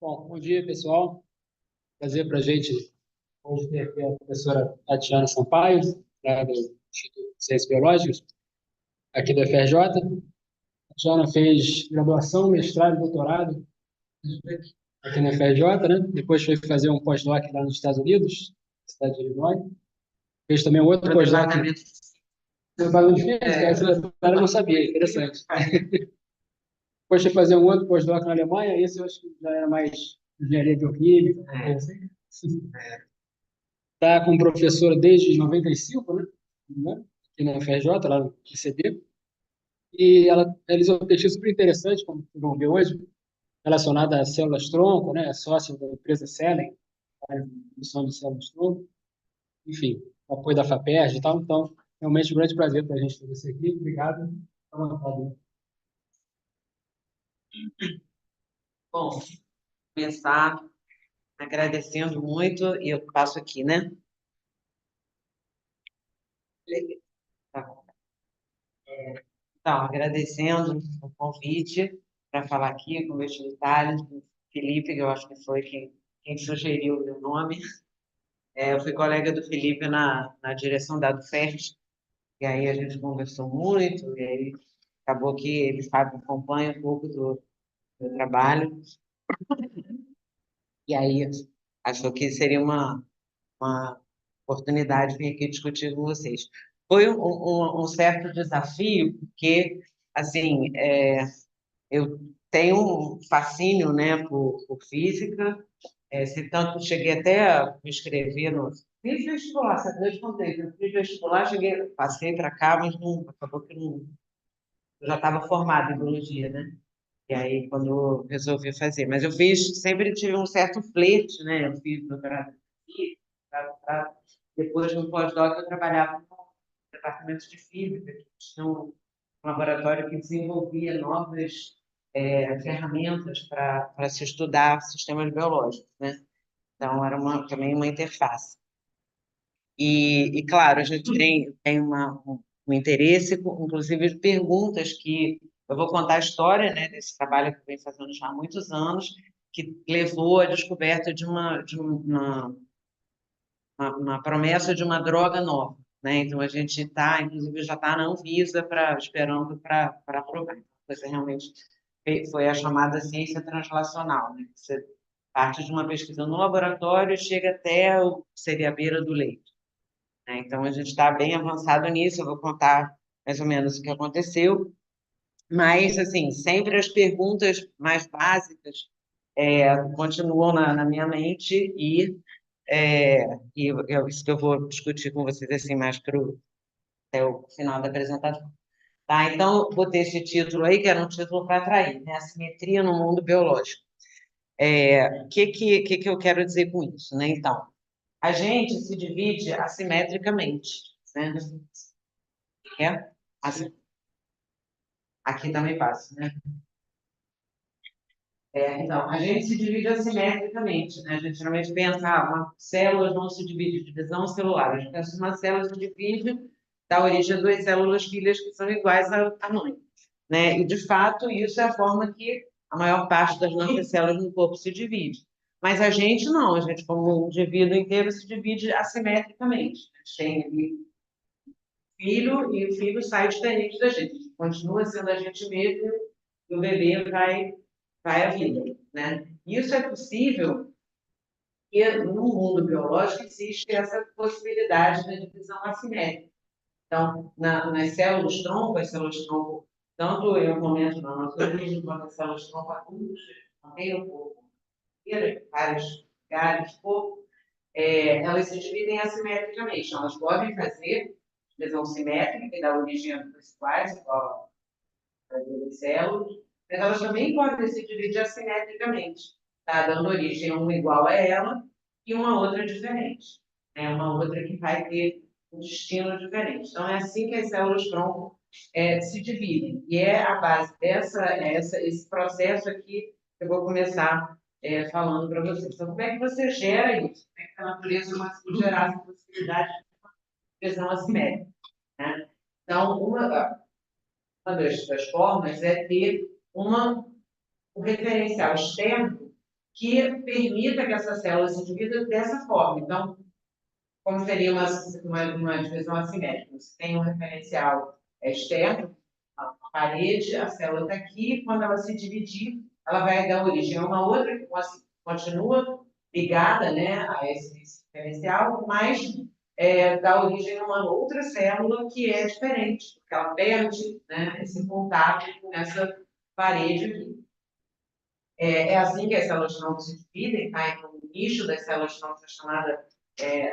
Bom dia, pessoal. Prazer para a gente hoje ter aqui a professora Tatiana Sampaio, lá do Instituto de Ciências Biológicas, aqui da FRJ. A Tatiana fez graduação, mestrado e doutorado aqui na FRJ, né? Depois foi fazer um pós-doc lá nos Estados Unidos, na cidade de Illinois. Fez também um outro No pós-doc departamento. no Departamento de Física, essa detalhe eu não sabia, interessante. Depois foi fazer um outro pós-doc na Alemanha, esse eu acho que já era mais engenharia bioquímica, É, assim. Está como professora desde 95, né? Aqui na FRJ, lá no ICB. E ela realizou uma pesquisa super interessante, como vocês vão ver hoje, relacionada a células-tronco, né? Sócia da empresa Cellen, a produção de células-tronco. Enfim, o apoio da FAPERJ e tal. Então, realmente um grande prazer para a gente ter você aqui. Obrigado. À vontade, né? bom, começar agradecendo muito, e eu passo aqui, né? Tá. Então, agradecendo o convite para falar aqui com meus detalhes, com o Felipe, que eu acho que foi quem sugeriu o meu nome. Eu fui colega do Felipe na direção da UFERJ, e aí a gente conversou muito, e aí acabou que ele sabe, acompanha um pouco do meu trabalho, e aí achou que seria uma oportunidade de vir aqui discutir com vocês. Foi um certo desafio, porque, assim, eu tenho um fascínio, né, por física, se tanto cheguei até a me inscrever no... Fiz vestibular, sabe? Eu te contei, eu fiz vestibular, cheguei, passei para cá, mas não, acabou que não, eu já estava formada em biologia, né? E aí, quando eu resolvi fazer. Mas eu fiz, sempre tive um certo flerte, né? Eu fiz doutorado em física, depois, no pós-doc, eu trabalhava no departamento de física, que tinha um laboratório que desenvolvia novas ferramentas para se estudar sistemas biológicos, né? Então, era também uma interface. Claro, a gente tem um interesse, inclusive, de perguntas que eu vou contar a história, né, desse trabalho que eu venho fazendo já há muitos anos, que levou à descoberta uma promessa de uma droga nova, né? Então, a gente está, inclusive, já está na Anvisa esperando para aprovar. Então, coisa realmente foi a chamada ciência translacional, né? Você parte de uma pesquisa no laboratório e chega até seria a beira do leito, né? Então, a gente está bem avançado nisso, eu vou contar mais ou menos o que aconteceu, mas, assim, sempre as perguntas mais básicas continuam na minha mente e isso que eu vou discutir com vocês assim mais até o final da apresentação. Tá, então, botei esse título aí, que era um título para atrair, né? Assimetria no mundo biológico. O que eu quero dizer com isso, né? Então, a gente se divide assimetricamente, né? É? Assim, aqui também passa, né? Então, a gente se divide assimetricamente, né? A gente geralmente pensa, células não se dividem, divisão celular. A gente pensa que uma célula se divide, dá origem a duas células filhas que são iguais ao tamanho, né? E, de fato, isso é a forma que a maior parte das nossas células no corpo se divide. Mas a gente não, a gente, como um indivíduo inteiro, se divide assimetricamente. A gente tem ali filho e o filho sai diferente da gente. Continua sendo a gente mesmo e o bebê vai à vida, né? Isso é possível porque no mundo biológico existe essa possibilidade da divisão assimétrica. Então, nas células-tronco, as células-tronco, tanto em um momento na nossa origem, quanto as células-tronco adultas, também no corpo, vários lugares do corpo, elas se dividem assimetricamente. Elas podem fazer divisão simétrica, que dá origem a duas iguais, igual a células, mas elas também podem se dividir assimetricamente, tá? Dando origem a uma igual a ela e uma outra diferente, né? Uma outra que vai ter um destino diferente. Então, é assim que as células-tronco se dividem. E é a base esse processo aqui que eu vou começar falando para vocês. Então, como é que você gera isso? Como é que a natureza conseguiu gerar essa possibilidade de divisão assimétrica, né? Então, uma das formas é ter um referencial externo que permita que essa célula se divida dessa forma. Então, como seria uma divisão assimétrica? Você tem um referencial externo, a parede, a célula está aqui, quando ela se dividir, ela vai dar origem a uma outra, que continua ligada, né, a esse referencial, mas dá origem a uma outra célula que é diferente, porque ela perde, né, esse contato com essa parede aqui. É assim que as células troncos se dividem, tá? Então, o nicho das células troncos é chamada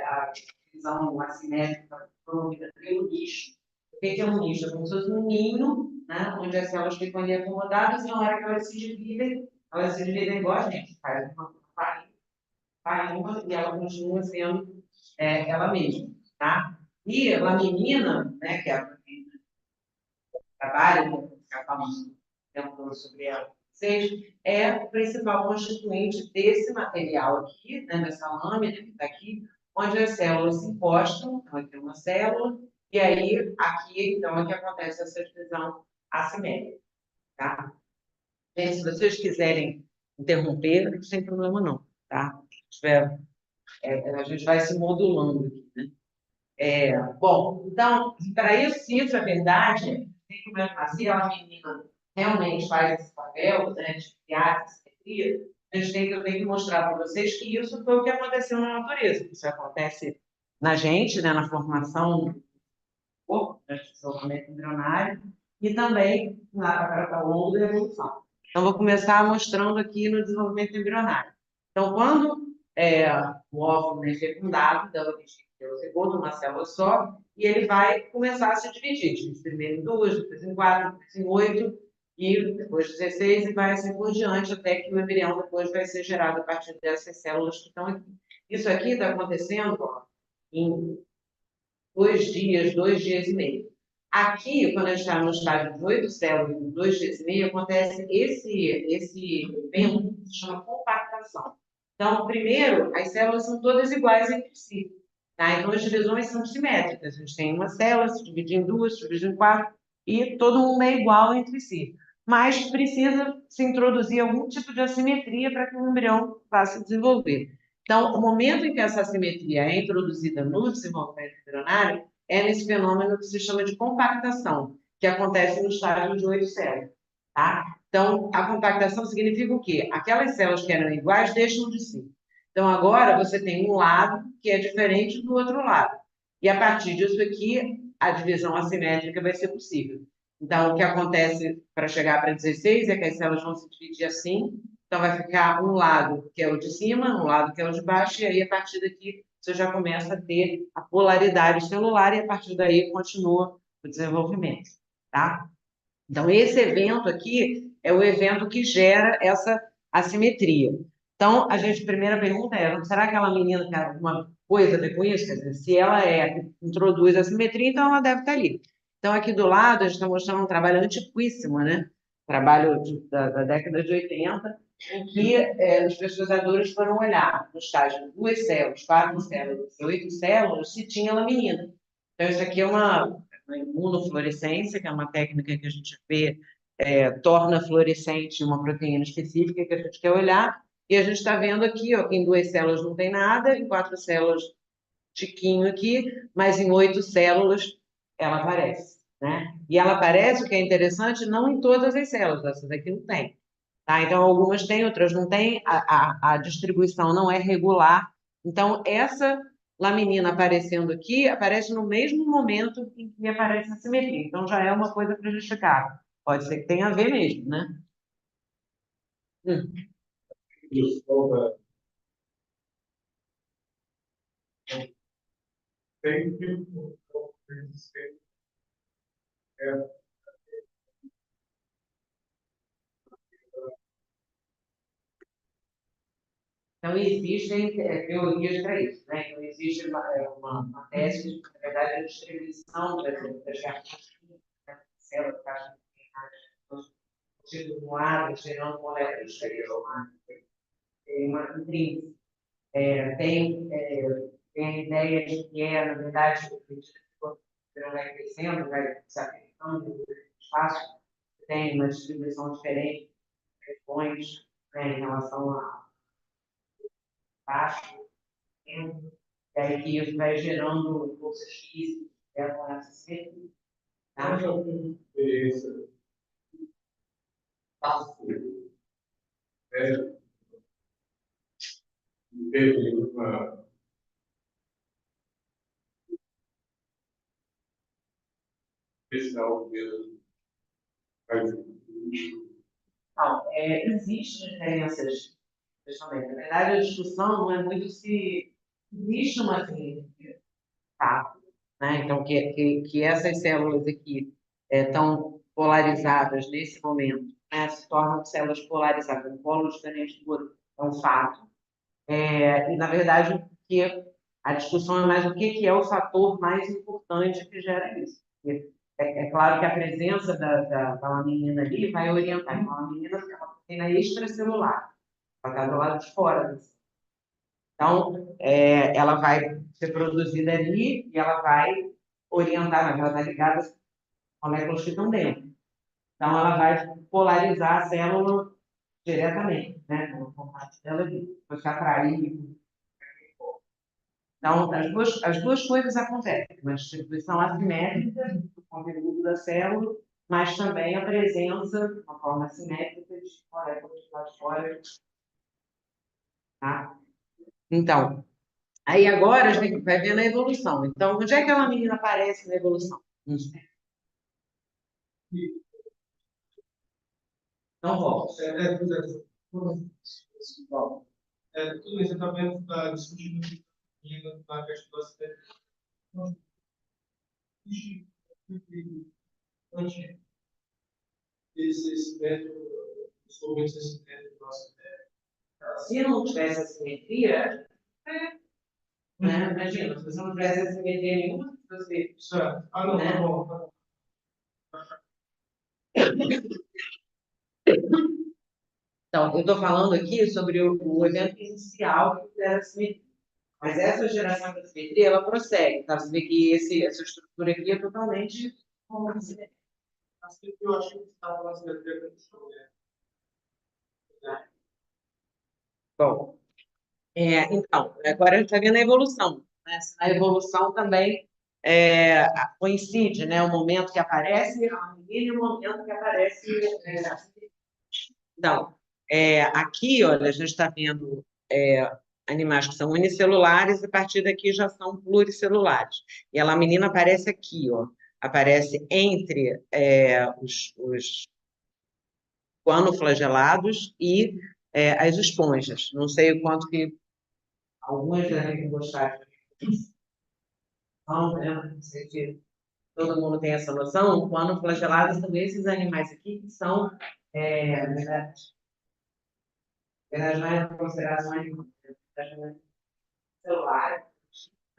a divisão assimétrica promovida pelo nicho. O que é um nicho? É como se fosse um ninho, né? Onde as células ficam ali acomodadas e na hora que elas se dividem igual a gente, faz uma farinha e ela continua sendo ela mesma, tá? E a laminina, né, que é a proteína que trabalha, vou ficar falando sobre ela, é o principal constituinte desse material aqui, né, dessa lâmina que está aqui, onde as células se encostam, então aqui uma célula, e aí aqui então é que acontece essa divisão assimétrica, tá? Gente, se vocês quiserem interromper, sem problema não, tá? A gente vai se modulando aqui, né? Bom, então, para isso, se isso é verdade, tem que começar, se a menina realmente faz esse papel, né, de criar essa simetria, a gente tem que mostrar para vocês que isso foi o que aconteceu na natureza. Isso acontece na gente, né, na formação do corpo, no desenvolvimento embrionário, e também ao longo da evolução. Então, vou começar mostrando aqui no desenvolvimento embrionário. Então, quando o óvulo é fecundado, dá origem ao zigoto, uma célula só, e ele vai começar a se dividir. Primeiro em duas, depois em quatro, depois em oito, e depois 16, e vai assim por diante, até que o embrião depois vai ser gerado a partir dessas células que estão aqui. Isso aqui está acontecendo em 2 dias e meio. Aqui, quando a gente está no estágio de 8 células em 2 dias e meio, acontece esse evento que se chama compactação. Então, primeiro, as células são todas iguais entre si. Tá? Então, as divisões são simétricas. A gente tem uma célula, se divide em duas, se divide em quatro, e todo mundo é igual entre si. Mas precisa se introduzir algum tipo de assimetria para que o embrião vá se desenvolver. Então, o momento em que essa assimetria é introduzida no desenvolvimento embrionário é nesse fenômeno que se chama de compactação, que acontece no estágio de 8 células. Tá? Então, a compactação significa o quê? Aquelas células que eram iguais deixam de ser. Então, agora você tem um lado que é diferente do outro lado. E a partir disso aqui, a divisão assimétrica vai ser possível. Então, o que acontece para chegar para 16 é que as células vão se dividir assim. Então, vai ficar um lado que é o de cima, um lado que é o de baixo, e aí, a partir daqui, você já começa a ter a polaridade celular, e a partir daí continua o desenvolvimento. Tá? Então, esse evento aqui é o evento que gera essa assimetria. Então, primeira pergunta é, será que aquela menina tem alguma coisa a ver com isso? Quer dizer, se ela introduz a assimetria, então ela deve estar ali. Então, aqui do lado, a gente está mostrando um trabalho antiquíssimo, né? Trabalho da década de 80, em que os pesquisadores foram olhar no estágio de 2 células, 4 células e 8 células, se tinha laminina. Então, isso aqui é uma imunofluorescência, que é uma técnica que a gente vê, torna fluorescente uma proteína específica que a gente quer olhar, e a gente está vendo aqui, ó, que em 2 células não tem nada, em 4 células, tiquinho aqui, mas em 8 células ela aparece, né? E ela aparece, o que é interessante, não em todas as células, essas aqui não tem. Tá? Então, algumas têm, outras não têm, a distribuição não é regular. Então, essa laminina aparecendo aqui, aparece no mesmo momento em que aparece a simetria. Então, já é uma coisa para justificar. Pode ser que tenha a ver mesmo, né? Isso, sempre Então, existem teorias para isso, né? Então, existe uma tese de que, na verdade, a distribuição das características da célula que está no ar, gerando moléculas exterior, tem uma intrínseca. Tem a ideia de que na verdade, o não vai crescendo, vai se afetando no espaço, tem uma distribuição diferente de regiões, né, em relação baixo, e aí que isso vai gerando forças físicas, que levam a essa simetria, tá? Eu já tive experiência fácil, né? Teve uma especial mesmo. Mas, Não, existem diferenças, justamente. Na verdade, a discussão não é muito se existe uma simetria, tá? Né? Então, que essas células aqui estão polarizadas nesse momento, né? Se tornam células polarizadas, um polo diferente do outro, é um fato. E, na verdade, que a discussão é mais o que é o fator mais importante que gera isso. Porque é claro que a presença da laminina ali vai orientar. Então, a laminina é uma proteína extracelular, ela está do lado de fora. Então, ela vai ser produzida ali e ela vai orientar, ela está ligada às moléculas que estão dentro. Então, ela vai polarizar a célula diretamente, né? No formato dela ali, vai se atrair. Então, as duas coisas acontecem, uma distribuição assimétrica do conteúdo da célula, mas também a presença, de uma forma assimétrica, de moléculas lá de fora. Tá? Então, aí agora a gente vai ver na evolução. Então, onde é que aquela menina aparece na evolução? Não sei. Não volta. tudo isso também está discutindo na questão da cidade. Antes esse método, somente esse método nosso. Se não tivesse assimetria, né? Imagina, se você não tivesse assimetria nenhuma, você. Certo. Ah, não, tá bom. Tá bom. Então, eu estou falando aqui sobre o evento inicial que era a simetria. Mas essa geração da simetria, ela prossegue, tá? Você vê que essa estrutura aqui é totalmente simétrica. Eu acho que está falando da interpretação, né? Bom, então, agora a gente está vendo a evolução. Né? A evolução também coincide, né? O momento que aparece a menina e o momento que aparece a simetria. Então, aqui, olha, a gente está vendo animais que são unicelulares e a partir daqui já são pluricelulares. E a laminina aparece aqui, ó, aparece entre os guanoflagelados e as esponjas. Não sei o quanto que algumas devem gostar. Não, né? Não sei se todo mundo tem essa noção. Guanoflagelados são esses animais aqui que são, na verdade, não é considerados animais, celulares,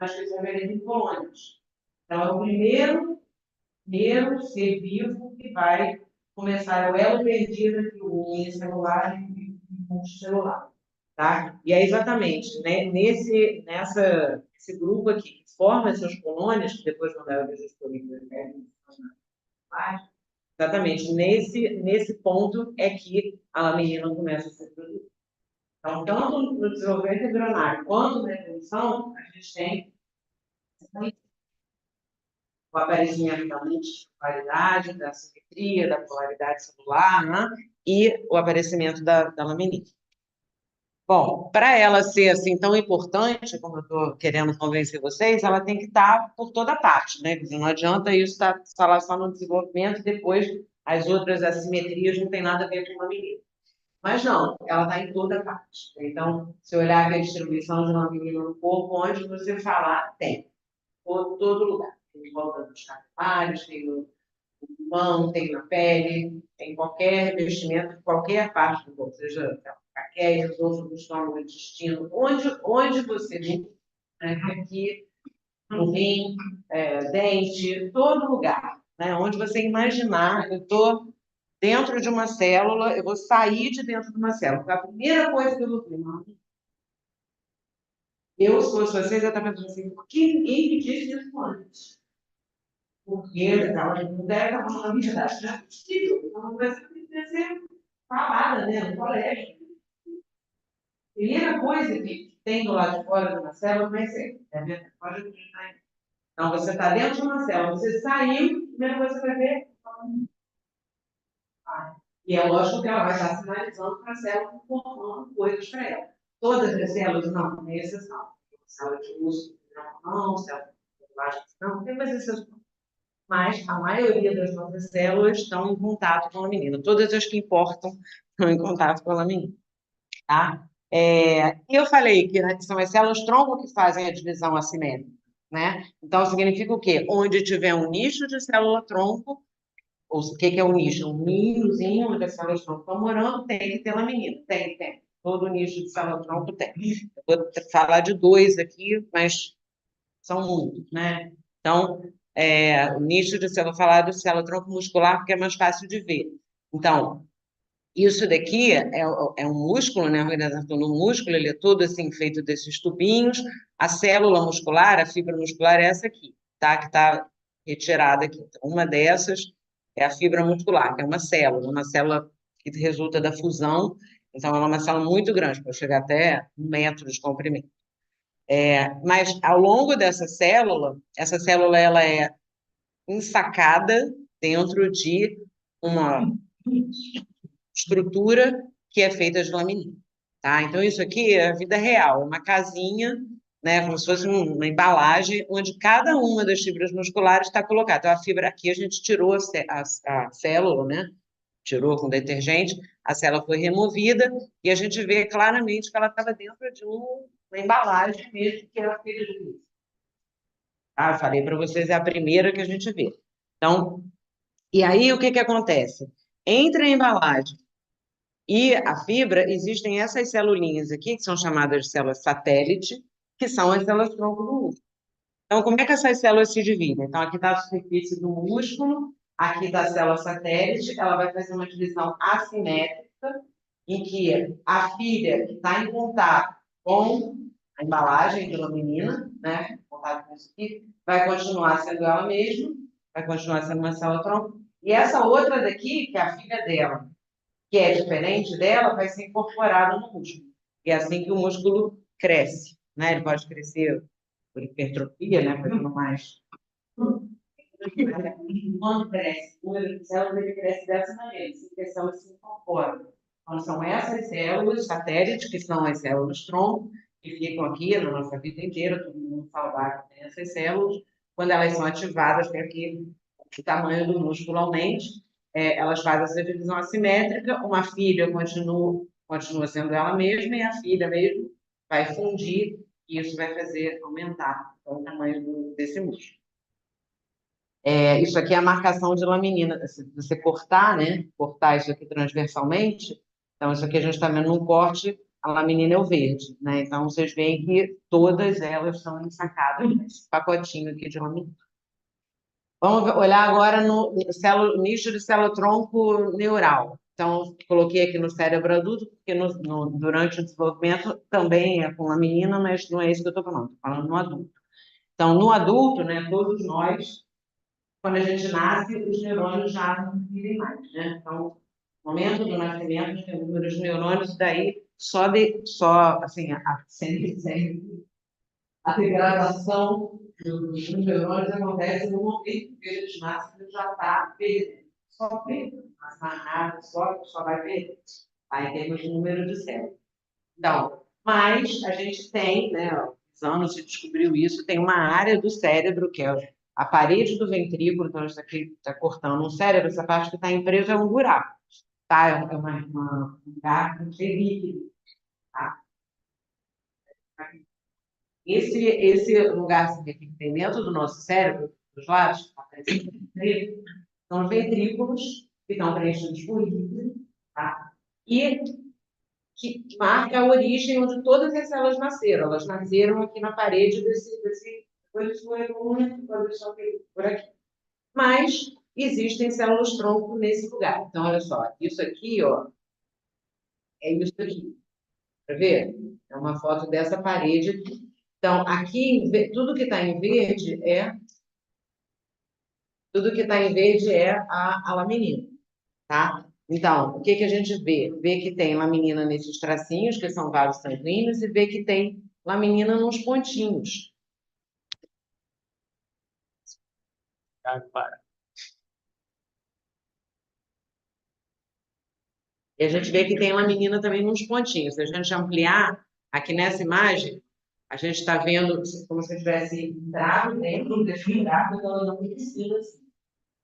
mas que são organismos colônicos. Então, é o primeiro ser vivo que vai começar o elo perdido entre o unicelular e o multicelular. Tá? E é exatamente nesse grupo aqui, que forma essas colônias, que depois vão dar origem aos exatamente nesse ponto é que a laminina começa a ser produzida. Então, tanto no desenvolvimento embrionário quanto na evolução, a gente tem o aparecimento da multipolaridade, da simetria, da polaridade celular, né? E o aparecimento da laminina. Bom, para ela ser assim tão importante, como eu estou querendo convencer vocês, ela tem que estar por toda parte, né? Não adianta isso estar lá só no desenvolvimento e depois as outras assimetrias não tem nada a ver com uma menina. Mas não, ela está em toda parte. Então, se olhar a distribuição de uma menina no corpo, onde você falar, tem. Todo lugar. Tem em volta dos capilares, tem no pulmão, tem na pele, tem qualquer revestimento, qualquer parte do corpo, seja caquéia, esôfago, estômago, intestino, onde você vê, né, aqui, no rim, dente, todo lugar, né, onde você imaginar, eu estou dentro de uma célula, eu vou sair de dentro de uma célula. A primeira coisa que eu vou ver, se fosse vocês, eu estava pensando assim, por que ninguém me disse isso antes? Porque não deve estar falando a verdade, não é possível. Então, não vai ser falada, né, no colégio. Primeira coisa que tem do lado de fora de uma célula, mas então, você está dentro de uma célula, você saiu, primeiro você vai ver. E é lógico que ela vai estar sinalizando para a célula, informando coisas para ela. Todas as células não, tem exceção. Célula de músculo, não, célula de plástico, não, tem mais exceções. Mas a maioria das nossas células estão em contato com a menina. Todas as que importam estão em contato com a menina. Tá? E eu falei que, né, que são as células-tronco que fazem a divisão assimétrica. Né? Então, significa o quê? Onde tiver um nicho de célula-tronco, ou o que é um nicho? Um ninhozinho onde as células-tronco estão morando, tem que ter laminina. Tem. Todo nicho de célula-tronco tem. Eu vou falar de 2 aqui, mas são muitos, né? Então, o nicho de célula, falar do célula-tronco muscular, porque é mais fácil de ver. Então, isso daqui é um músculo, né? A organização do músculo, ele é todo assim, feito desses tubinhos. A célula muscular, a fibra muscular é essa aqui, tá? Que está retirada aqui. Então, uma dessas é a fibra muscular, que é uma célula que resulta da fusão. Então, ela é uma célula muito grande, pode chegar até 1 metro de comprimento. Mas, ao longo dessa célula, essa célula ela é ensacada dentro de uma estrutura que é feita de laminina, tá? Então, isso aqui é a vida real, é uma casinha, né, como se fosse uma embalagem, onde cada uma das fibras musculares está colocada. Então, a fibra aqui, a gente tirou a célula, né? Tirou com detergente, a célula foi removida, e a gente vê claramente que ela estava dentro de uma embalagem mesmo, que era feita de luz. Ah, eu falei para vocês, é a primeira que a gente vê. Então, e aí o que que acontece? Entre a embalagem e a fibra, existem essas celulinhas aqui, que são chamadas de células satélite, que são as células tronco do músculo. Então, como é que essas células se dividem? Então, aqui está a superfície do músculo, aqui está a célula satélite, ela vai fazer uma divisão assimétrica, em que a fibra que está em contato com a embalagem de laminina, né, contato com isso aqui, vai continuar sendo ela mesma, vai continuar sendo uma célula tronco, e essa outra daqui, que é a fibra dela, que é diferente dela, vai ser incorporada no músculo. E é assim que o músculo cresce, né? Ele pode crescer por hipertrofia, né? Fazendo mais. Quando cresce, o número de células ele cresce dessa maneira, as células se incorporam. Então, são essas células satélites, que são as células-tronco, que ficam aqui na nossa vida inteira, todo mundo saudável tem essas células. Quando elas são ativadas para que o tamanho do músculo aumente, elas fazem essa divisão assimétrica, uma filha continua sendo ela mesma, e a filha mesmo vai fundir, e isso vai fazer aumentar o tamanho desse músculo. Isso aqui é a marcação de laminina. Se você cortar, né? Cortar isso aqui transversalmente, então isso aqui a gente está vendo num corte, a laminina é o verde, né? Então vocês veem que todas elas são ensacadas nesse pacotinho aqui de laminina. Vamos olhar agora no nicho de célula-tronco neural. Então, coloquei aqui no cérebro adulto, porque durante o desenvolvimento também é com laminina, mas não é isso que eu estou falando no adulto. Então, no adulto, né, todos nós, quando a gente nasce, os neurônios já não vivem mais, né? Então, no momento do nascimento, tem o número de neurônios, daí só assim, a degradação dos neurônios acontece no momento que eles nascem, ele já está perdendo. Só perde. Mas nada, só vai perder. Aí temos o número de células. Então, mas a gente tem, né, há anos se descobriu isso, tem uma área do cérebro, que é a parede do ventrículo, então isso aqui está cortando o cérebro, essa parte que está presa é um buraco, tá? É um lugar terrível, tá? Esse lugar que tem dentro do nosso cérebro, dos lados, são os ventrículos, que estão preenchidos por líquido, tá? E que marca a origem onde todas as células nasceram. Elas nasceram aqui na parede depois foi por aqui. Mas existem células-tronco nesse lugar. Então, olha só, isso aqui, ó, é isso aqui. Para ver? É uma foto dessa parede aqui. Então, aqui, tudo que está em verde a laminina, tá? Então, o que que a gente vê? Vê que tem laminina nesses tracinhos, que são vasos sanguíneos, e vê que tem laminina nos pontinhos. Para. E a gente vê que tem laminina também nos pontinhos. Se a gente ampliar, aqui nessa imagem, a gente está vendo como se tivesse entrado dentro desse lugar, então ela não precisa assim.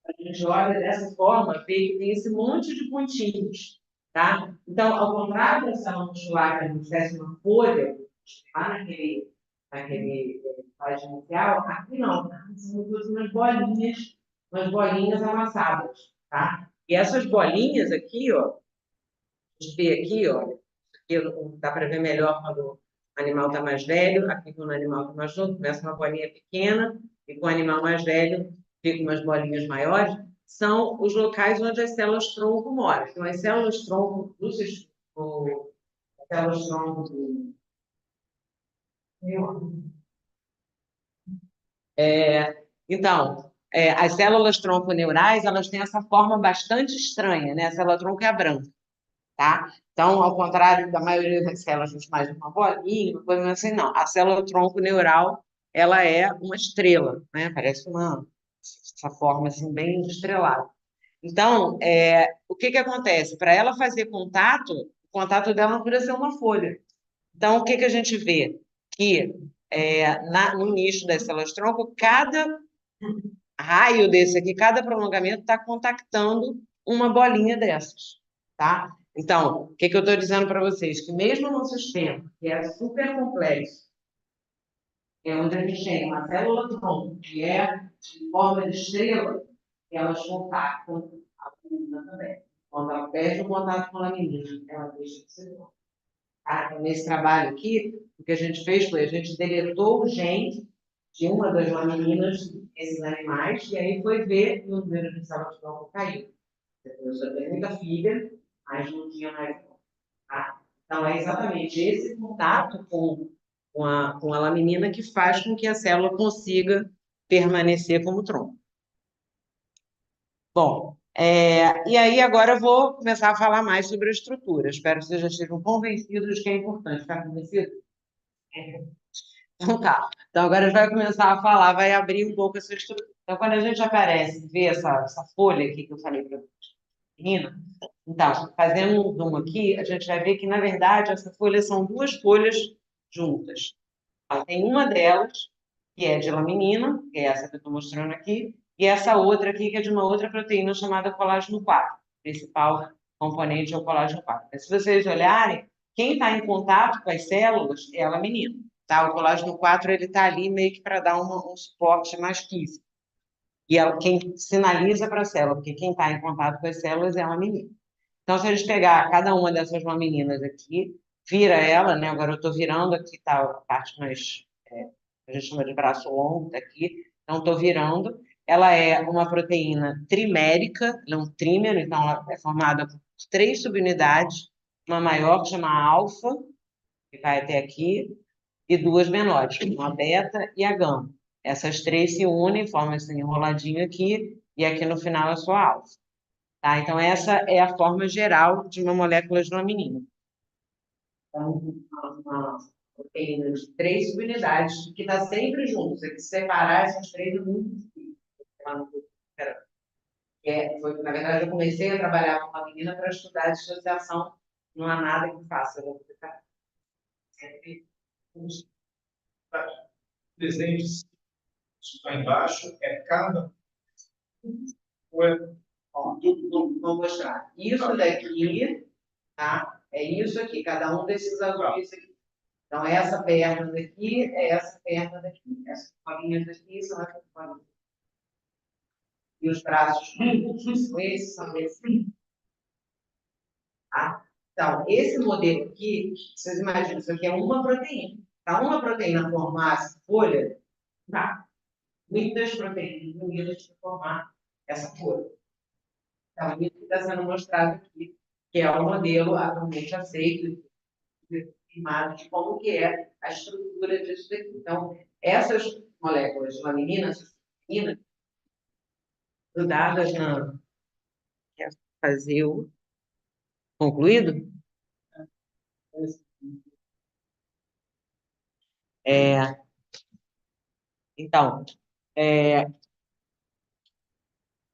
A gente olha dessa forma, vê que tem esse monte de pontinhos, tá? Então, ao contrário da célula muscular, que a gente tivesse uma folha, lá naquele slide inicial, aqui não, tá? São umas bolinhas amassadas, tá? E essas bolinhas aqui, ó, a gente vê aqui, ó, aqui dá para ver melhor quando o animal está mais velho, aqui quando o animal está mais novo, começa uma bolinha pequena, e com o animal mais velho, fica umas bolinhas maiores, são os locais onde as células tronco moram. Então, as células tronco as células tronco então, as células tronco neurais, elas têm essa forma bastante estranha, né? A célula tronco é a branca, tá? Então, ao contrário da maioria das células, a gente mais uma bolinha, uma coisa assim, não. A célula tronco neural, ela é uma estrela, né? Parece essa forma assim bem estrelada. Então, o que que acontece? Para ela fazer contato, o contato dela não precisa ser uma folha. Então, o que que a gente vê? Que no nicho das células tronco, cada raio desse aqui, cada prolongamento está contactando uma bolinha dessas, tá? Então, o que que eu estou dizendo para vocês? Que mesmo num sistema que é super complexo, onde a gente tem uma célula tronco, que é de forma de estrela, elas contactam a laminina também. Quando ela perde o contato com a laminina, ela deixa de ser tronco. Tá? Então, nesse trabalho aqui, o que a gente fez foi, a gente deletou o gene de uma das lamininas desses animais, e aí foi ver e o número de células tronco caiu. Começou a ter muita fibra, mas não tinha mais tronco. Tá? Então, é exatamente esse contato com a laminina que faz com que a célula consiga permanecer como tronco. Bom, e aí agora eu vou começar a falar mais sobre a estrutura. Espero que vocês já estejam convencidos de que é importante. Está convencido? Então tá. Então agora a gente vai começar a falar, vai abrir um pouco essa estrutura. Então, quando a gente aparece, vê essa folha aqui que eu falei para a menina, então, fazendo um zoom aqui, a gente vai ver que, na verdade, essas folhas são duas folhas juntas. Tem uma delas, que é de laminina, que é essa que eu estou mostrando aqui, e essa outra aqui, que é de uma outra proteína chamada colágeno 4. O principal componente é o colágeno 4. Mas, se vocês olharem, quem está em contato com as células é a laminina. Tá? O colágeno 4 ele está ali meio que para dar um suporte mais físico. E quem sinaliza para a célula, porque quem está em contato com as células é a laminina. Então, se a gente pegar cada uma dessas lamininas aqui, vira ela, né? Agora eu estou virando aqui, tá a parte mais, a gente chama de braço longo daqui. Então, estou virando. Ela é uma proteína trimérica, ela é um trímero, então ela é formada por três subunidades, uma maior que chama alfa, que vai até aqui, e duas menores, uma beta e a gama. Essas três se unem, formam esse enroladinho aqui, e aqui no final é só a alfa. Tá? Então, essa é a forma geral de uma molécula de laminina. Então, uma proteína de três subunidades que está sempre junto. Se separar essas três é muito difícil. Na verdade, eu comecei a trabalhar com uma menina para estudar dissociação. Não há nada que faça. Eu vou ficar sempre Desenho de cima, isso está embaixo, é cada. Ou é Ó, vou mostrar. Isso daqui, tá? É isso aqui, cada um desses azuis aqui. Então, essa perna daqui é essa perna daqui. Essas bolinhas daqui são essas bolinhas. E os braços são esses. Tá? Então, esse modelo aqui, vocês imaginam, isso aqui é uma proteína. Para uma proteína formar essa folha, tá? Muitas proteínas unidas para formar essa folha. Então, isso que está sendo mostrado aqui, que é o modelo atualmente aceito, estimado de como que é a estrutura disso daqui. Então, essas moléculas de laminina, essas proteínas, grudadas na... Quer fazer o concluído? É, então, é,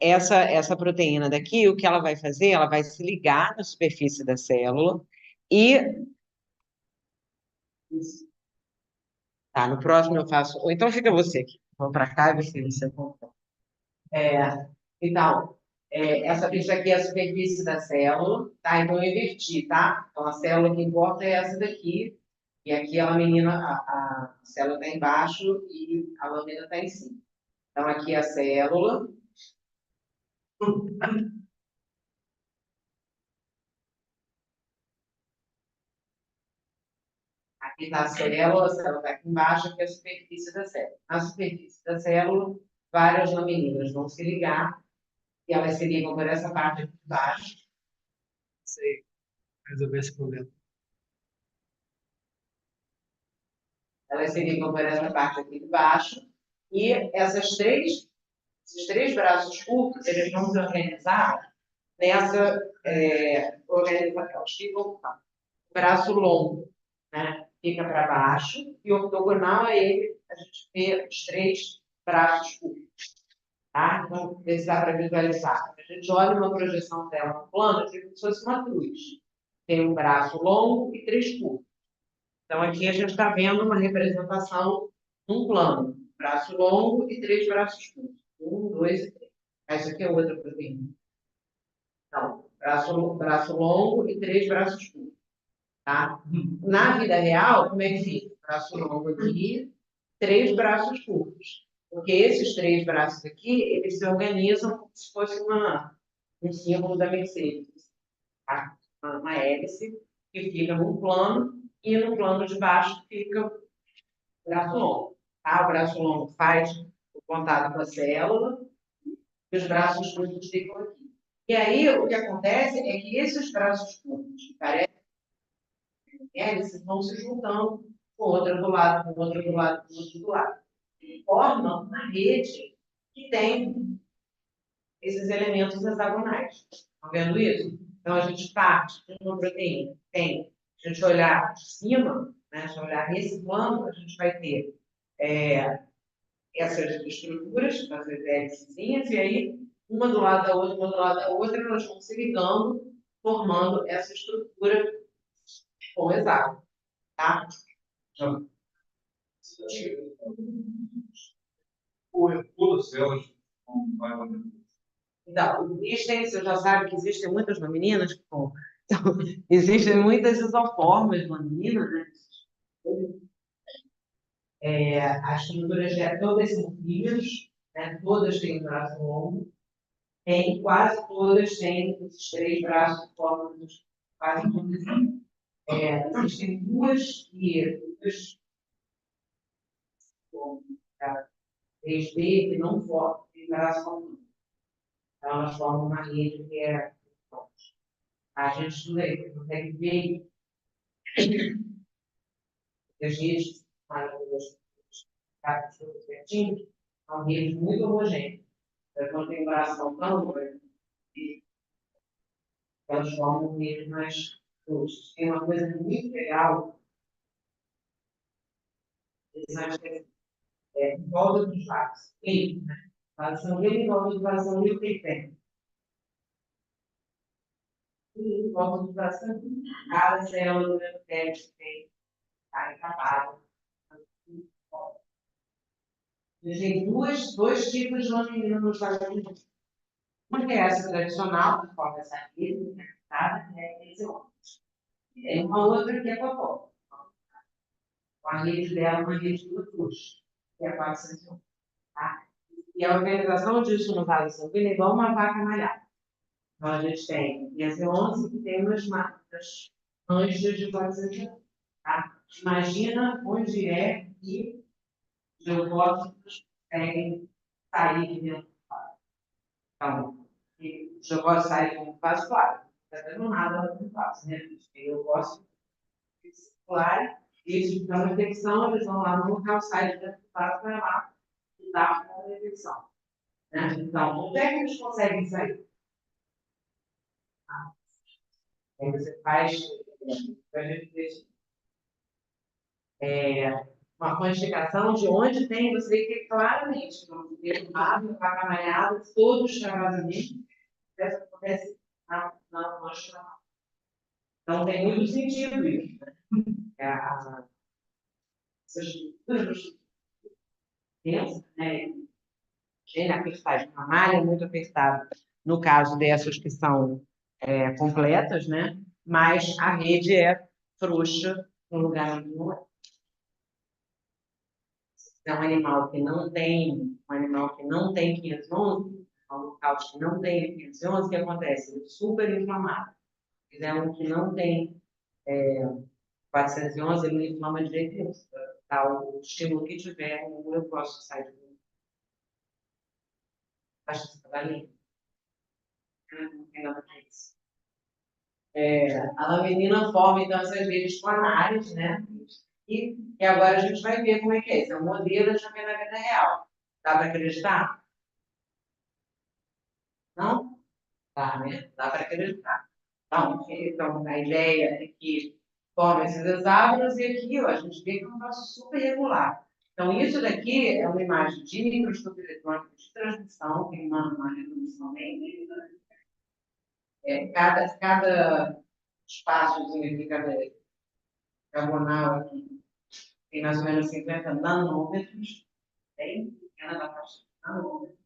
essa proteína daqui, o que ela vai fazer? Ela vai se ligar na superfície da célula e... Tá, no próximo eu faço... Ou então fica você aqui. Vamos para cá e você conta. Então, essa ficha aqui é a superfície da célula, tá? Então, eu inverti, tá? Então, a célula que importa é essa daqui, e aqui a lamina, a célula está embaixo e a lâmina está em cima. Então, aqui é a célula. Aqui está a célula está aqui embaixo, aqui é a superfície da célula. Na superfície da célula, várias lamininhas vão se ligar, e elas se ligam por essa parte aqui de baixo. Sei resolver esse problema. Elas se ligam por essa parte aqui de baixo, e esses três braços curtos, eles vão se organizar nessa organização. Eles ficam o braço longo, né? Fica para baixo, e o ortogonal é ele, a gente vê os três braços curtos. Tá? Então, ver se dá para visualizar. A gente olha uma projeção dela no plano, é como se fosse uma cruz. Tem um braço longo e três curvos. Então, aqui a gente está vendo uma representação num plano. Braço longo e três braços curtos. Um, dois e três. Essa aqui é outra proteína. Então, braço longo e três braços curtos. Tá? Na vida real, como é que fica? Braço longo aqui, três braços curtos. Porque esses três braços aqui, eles se organizam como se fosse um símbolo da Mercedes. Tá? Uma hélice que fica num plano e no plano de baixo fica o braço longo. Tá? O braço longo faz o contato com a célula e os braços curtos ficam aqui. E aí, o que acontece é que esses braços curtos, que parecem hélices, vão se juntando com outra do lado, com outra do lado, com outra do lado. E formam uma rede que tem esses elementos hexagonais. Estão vendo isso? Então, a gente parte de uma proteína. Tem, se a gente olhar de cima, né, se olhar nesse plano, a gente vai ter essas estruturas, essas hélicezinhas, e aí, uma do lado da outra, uma do lado da outra, elas vão se ligando, formando essa estrutura com hexágono. Tá? Todas elas Então, você já sabe que existem muitas laminas, bom, então, existem muitas isoformas de lamina, né? As estruturas todas são fibras, né? Todas têm um braço longo, quase todas têm esses três braços de forma quase todas. Existem duas 3D que não formam, tem braço longo. Então, elas formam uma rede que é. A gente estuda aí, consegue ver as redes, as certinho, são redes muito homogêneas. Então, quando tem braço autônomo, elas formam redes mais justas. Tem uma coisa muito legal, interessante, em volta dos vasos. Tem, né? Vasos sanguíneos, em volta do vaso sanguíneo tem. E em volta do vaso sanguíneo, cada célula do endotélio tem carne acabada. Existem dois tipos de laminina nos vasos sanguíneos. Uma que é essa tradicional, que forma essa rede conectada, que é esse ônibus. E tem uma outra que é cocó. A rede dela é uma rede de luz, que é a 401. Tá? E a organização disso no vaso sanguíneo é igual uma vaca malhada. Então, a gente tem IS-11 que tem umas marcas manchas de 401. Tá? Imagina onde é que os leucócitos conseguem sair de dentro do vaso. Então, os leucócitos saem como vaso claro. Não está dando nada no vaso, né? Tem leucócitos circular, eles ficam na infecção, eles vão lá no local, saem de dentro do vaso para lá e dá a infecção. Né? Então, onde é que eles conseguem sair? Aí você faz, a gente uma quantificação de onde tem, você vê que claramente, no primeiro mapa, acamalhado, todos travasamente, isso acontece na mancha. Então, tem muito sentido isso. Né? Essas estruturas densas, né? Apertada, uma malha muito apertada, no caso dessas que são completas, né? Mas a rede é frouxa no lugar onde é um animal que não tem, 511, um local que não tem 511, o que acontece? Ele é super inflamado. Se fizer um que não tem 411, ele não inflama direito nenhum. Tá, o estímulo que tiver, eu posso sair do acho que está ali. Não tem nada para isso. A laminina forma, então, essas redes planares, né? E agora a gente vai ver como é que é. Esse é um modelo, a gente vai ver na vida real. Dá para acreditar? Não? Tá, né? Dá para acreditar. Então, a ideia é que forma esses hexágonos e aqui, ó, a gente vê que é um troço super regular. Então, isso daqui é uma imagem de microestrutura eletrônica de transmissão, tem uma resolução bem. Cada espaçozinho aqui, cada diagonal aqui, tem mais ou menos 50 nanômetros, bem pequena da faixa de nanômetros.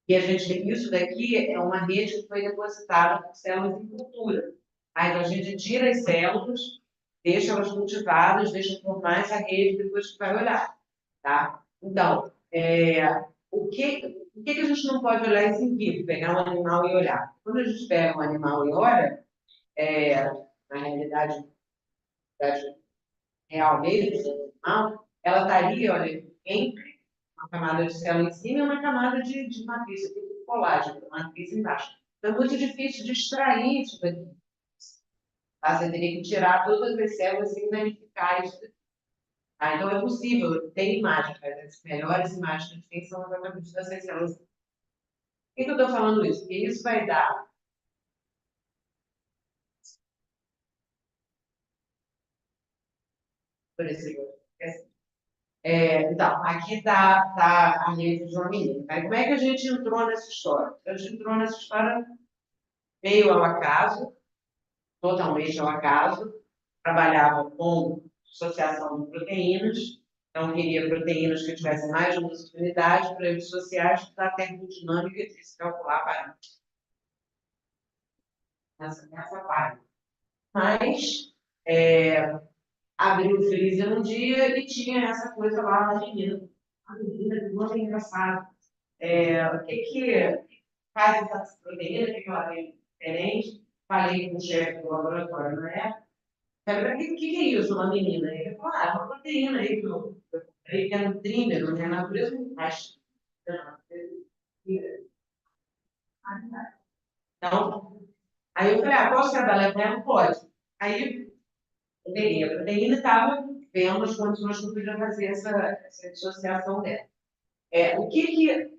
E a gente tem isso daqui é uma rede que foi depositada por células em cultura. Aí então, a gente tira as células, deixa elas cultivadas, deixa formar essa rede, depois que vai olhar. Tá? Então, o que a gente não pode olhar isso em vivo? Pegar um animal e olhar. Quando a gente pega um animal e olha, na realidade real mesmo, do animal, ela estaria, olha, entre uma camada de célula em cima e uma camada de matriz, de colágeno, matriz embaixo. Então, é muito difícil de extrair isso daqui. Tá? Você teria que tirar todas as células e danificar isso daqui. Tá? Então, é possível, tem imagens, mas as melhores imagens que a gente tem são exatamente dessas células. Por que eu estou falando isso? Porque isso vai dar. Por exemplo, então, aqui está a rede de uma menina. Aí, como é que a gente entrou nessa história? A gente entrou nessa história meio ao acaso, totalmente ao acaso. Trabalhava com associação de proteínas, então queria proteínas que tivessem mais de uma unidade para redes sociais da termodinâmica e se calcular parâmetros. Nessa parte. Mas abriu o freezer um dia e tinha essa coisa lá na menina. A menina, que muito engraçado. O que faz essa proteína, que ela tem diferente? Falei com o chefe do laboratório na época. Falei, o que é isso, uma menina? Ele falou, é uma proteína aí que eu comprei, que é um trímero, né? Na natureza não faz. Então, aí eu falei, posso trabalhar com ela? Pode. Aí eu peguei a proteína e estava vendo as condições que eu podia fazer essa dissociação dela.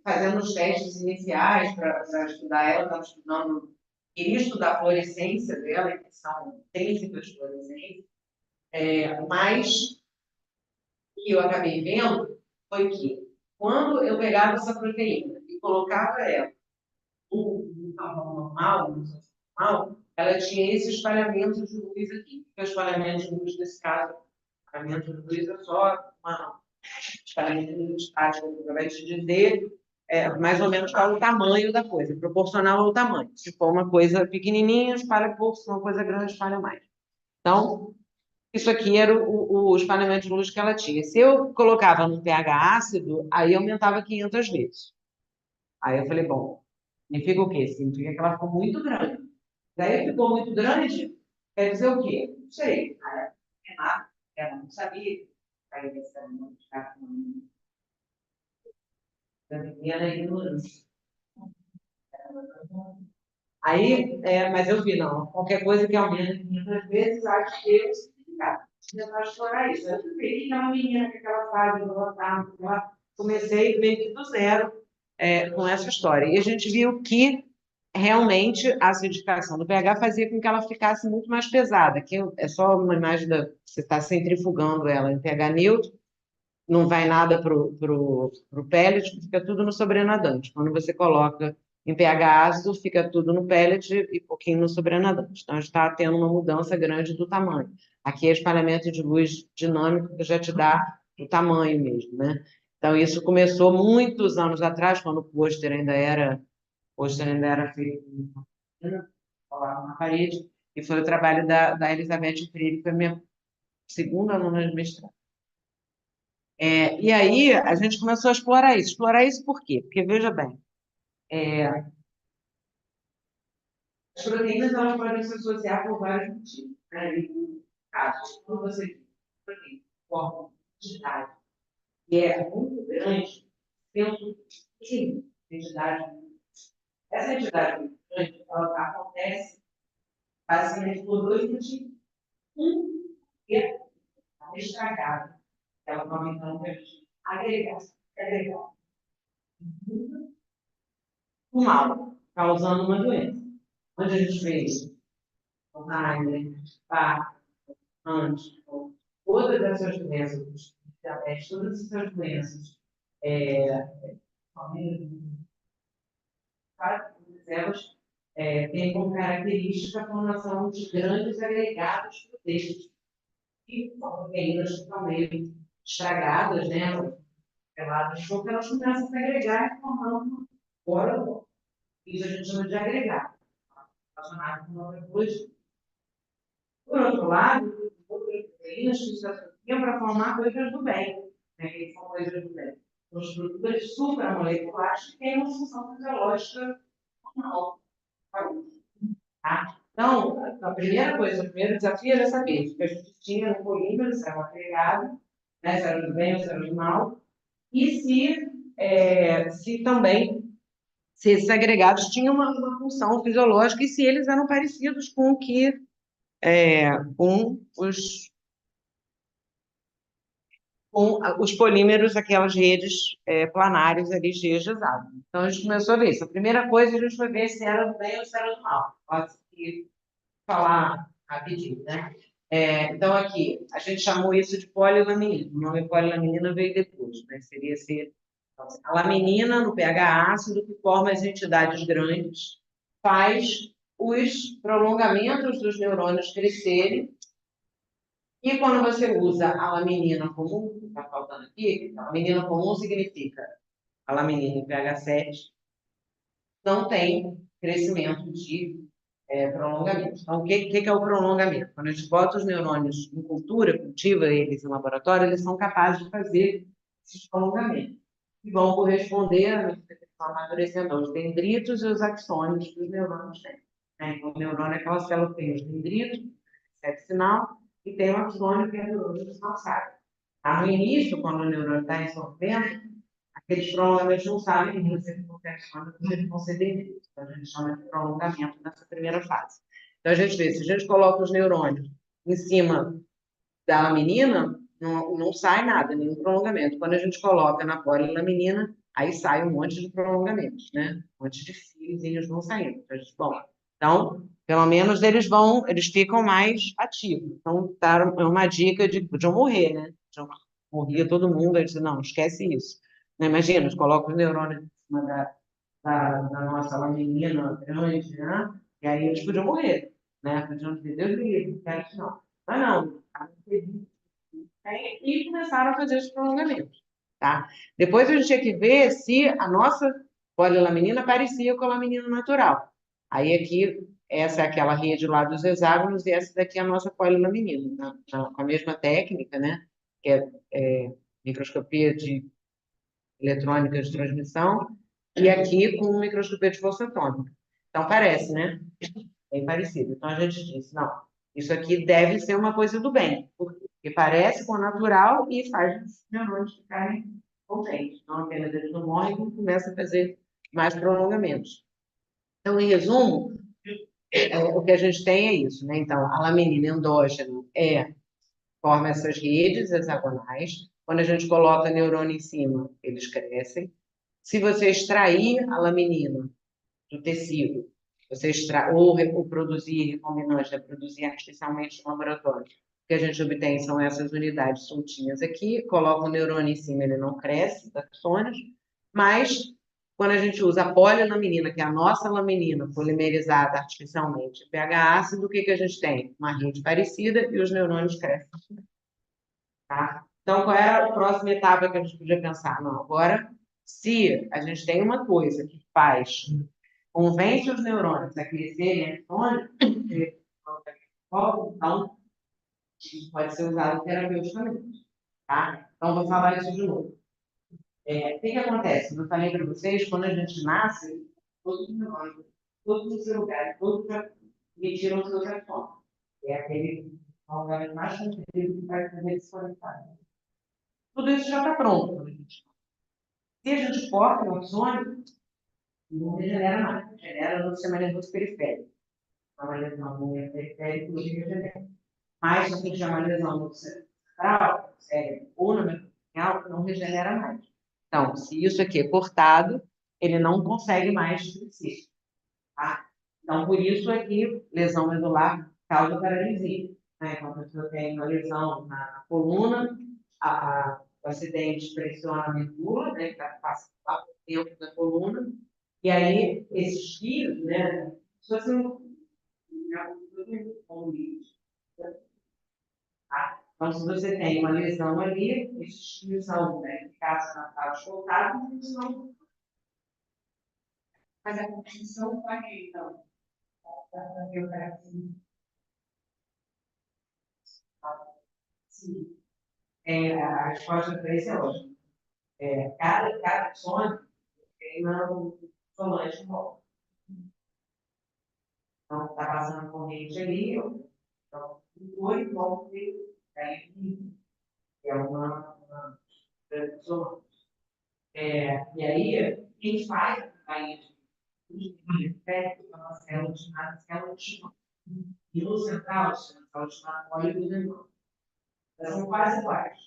Fazendo os testes iniciais para estudar ela, estava estudando, queria estudar a fluorescência dela, que são intrínsecas de fluorescência, mas o que eu acabei vendo foi que, quando eu pegava essa proteína e colocava ela no tamanho normal, no senso normal, ela tinha esse espalhamento de luz aqui. O espalhamento de luz, nesse caso, o espalhamento de luz é só uma espalhamento de luz estático, que vai te dizer mais ou menos qual é o tamanho da coisa, proporcional ao tamanho. Se for uma coisa pequenininha, espalha pouco, se for uma coisa grande, espalha mais. Então, isso aqui era o espalhamento de luz que ela tinha. Se eu colocava num pH ácido, aí aumentava 500 vezes. Aí eu falei, bom, significa o quê? Significa que ela ficou muito grande. Daí ficou muito grande, quer dizer o quê? Não sei. Ela não sabia. Aí eu disse, não, da pequena ignorância. Aí, mas eu vi, não, qualquer coisa que aumenta 500 vezes, acho que eu significado. Eu vou explorar isso. Eu vi que aquela menina, que aquela fase, comecei meio que do zero com essa história. E a gente viu que realmente a acidificação do pH fazia com que ela ficasse muito mais pesada, que é só uma imagem da, você está centrifugando ela em pH neutro, não vai nada pro pellet, fica tudo no sobrenadante. Quando você coloca em pH ácido, fica tudo no pellet e pouquinho no sobrenadante. Então, a gente está tendo uma mudança grande do tamanho. Aqui é espalhamento de luz dinâmico, que já te dá o tamanho mesmo, né? Então, isso começou muitos anos atrás, quando o pôster ainda era feito colava na parede, e foi o trabalho da Elizabeth Freire, que foi minha segunda aluna de mestrado. E aí a gente começou a explorar isso. Explorar isso por quê? Porque, veja bem, as proteínas elas podem se associar por vários motivos. Né? E, casos, quando você tem proteína forma de idade e é muito grande, dentro de entidade, essa entidade muito grande, ela acontece basicamente por dois motivos. Um é a estragada, ela não então agregar, agregar o mal, causando uma doença. Onde a gente vê Alzheimer, Parkinson, Huntington, todas essas doenças, diabetes, todas essas doenças, todas elas têm como característica a formação de grandes agregados proteicos, que são proteínas que estão meio estragadas, né? Peladas, porque elas começam a se agregar e formando fora. Isso a gente chama de agregado, relacionado com outra coisa. Por outro lado, outras proteínas que se associam para formar coisas do bem, né? Que são coisas do bem. São estruturas supramoleculares que têm uma função fisiológica normal. Tá? Então, a primeira coisa, o primeiro desafio era saber se a gente tinha um polímero, se era um agregado, né? Se era do bem ou se era do mal, e se também se esses agregados tinham uma função fisiológica e se eles eram parecidos com o que com os polímeros, aquelas redes planárias ali cheias de água. Então, a gente começou a ver isso. A primeira coisa, a gente foi ver se era do bem ou se era do mal. Pode falar rapidinho, né? Então, aqui, a gente chamou isso de polilaminina. O nome polilaminina veio depois, né? Seria ser a laminina no pH ácido, que forma as entidades grandes, faz os prolongamentos dos neurônios crescerem. E quando você usa a laminina comum, que está faltando aqui, a laminina comum significa a laminina em pH 7, não tem crescimento de prolongamento. Então, o que é o prolongamento? Quando a gente bota os neurônios em cultura, cultiva eles em laboratório, eles são capazes de fazer esses prolongamentos. E vão corresponder ao amadurecimento aos dendritos e os axônios que os neurônios têm. Então, o neurônio é aquela célula que tem os dendritos, recebe sinal, e tem o axônio, que é o neurônio descansado. No início, quando o neurônio está em sofrimento, aqueles prolongamentos não sabem ainda se eles vão ter axônio, se eles vão ser dendritos. Então, a gente chama de prolongamento nessa primeira fase. Então, a gente vê, se a gente coloca os neurônios em cima da laminina, não sai nada, nenhum prolongamento. Quando a gente coloca na polilaminina, aí sai um monte de prolongamentos, né? Um monte de fiozinhos vão saindo. Então, pelo menos eles ficam mais ativos. Então, é uma dica de podiam morrer, né? Morria todo mundo, aí disse, não, esquece isso. Né? Imagina, eles colocam os neurônios em cima da nossa laminina grande, né? E aí eles podiam morrer, né? Podiam dizer, Deus me livre, quero isso não. Mas não, e começaram a fazer os prolongamentos, tá? Depois a gente tinha que ver se a nossa polilaminina parecia com a laminina natural. Aí aqui, essa é aquela rede lá dos hexágonos e essa daqui é a nossa polilaminina, com a mesma técnica, né? Que é microscopia de eletrônica de transmissão e aqui com microscopia de força atômica. Então parece, né? Bem parecido. Então a gente disse, não, isso aqui deve ser uma coisa do bem, porque parece com o natural e faz os neurônios ficarem contentes. Então apenas eles não morrem e começam a fazer mais prolongamentos. Então, em resumo, o que a gente tem é isso, né? Então, a laminina endógena forma essas redes hexagonais. Quando a gente coloca neurônio em cima, eles crescem. Se você extrair a laminina do tecido, você ou produzir recombinante, reproduzir artificialmente no laboratório. O que a gente obtém são essas unidades soltinhas aqui, coloca o neurônio em cima, ele não cresce, os axônios, mas quando a gente usa a polilaminina, que é a nossa laminina polimerizada artificialmente, pH ácido, o que a gente tem? Uma rede parecida e os neurônios crescem. Tá? Então, qual era a próxima etapa que a gente podia pensar? Não, agora, se a gente tem uma coisa que faz, convence os neurônios a crescerem axônios, então, isso pode ser usado terapeuticamente. Tá? Então, vou falar isso de novo. O que acontece? Como eu falei para vocês, quando a gente nasce, todos os neurônios, todos os seus lugares, todos já emitiram os seus axônios. É aquele órgão mais comprido que vai fazer desconectar. Tudo isso já está pronto. Se a gente corta o axônio, não regenera mais, regenera no sistema nervoso periférico. Então, a lesão no nervo periférico não regenera. Mas, se a gente tiver uma lesão no central, cérebro ou no nervo espinhal, não regenera mais. Então, se isso aqui é cortado, ele não consegue mais crescer. Tá? Então, por isso aqui, lesão medular causa paralisia. Né? Então, a pessoa tem uma lesão na coluna, o acidente pressiona a medula, né, que passa lá por dentro da coluna, e aí esses fios, né, se fosse tá? Então, se você tem uma lesão ali, esses fios são, né, ficados na sala escoltados, eles não. Mas a composição vai, então, para ver o cara assim. Sim. A resposta para isso é ótima. Cada sonho tem uma somante de volta. Então, está passando corrente ali, então, o e volta aí, que é uma somante. E aí, quem faz aí é uma célula chamada célula de Schwann. E no central, chama célula de Schwann, óleo. Elas são quase iguais.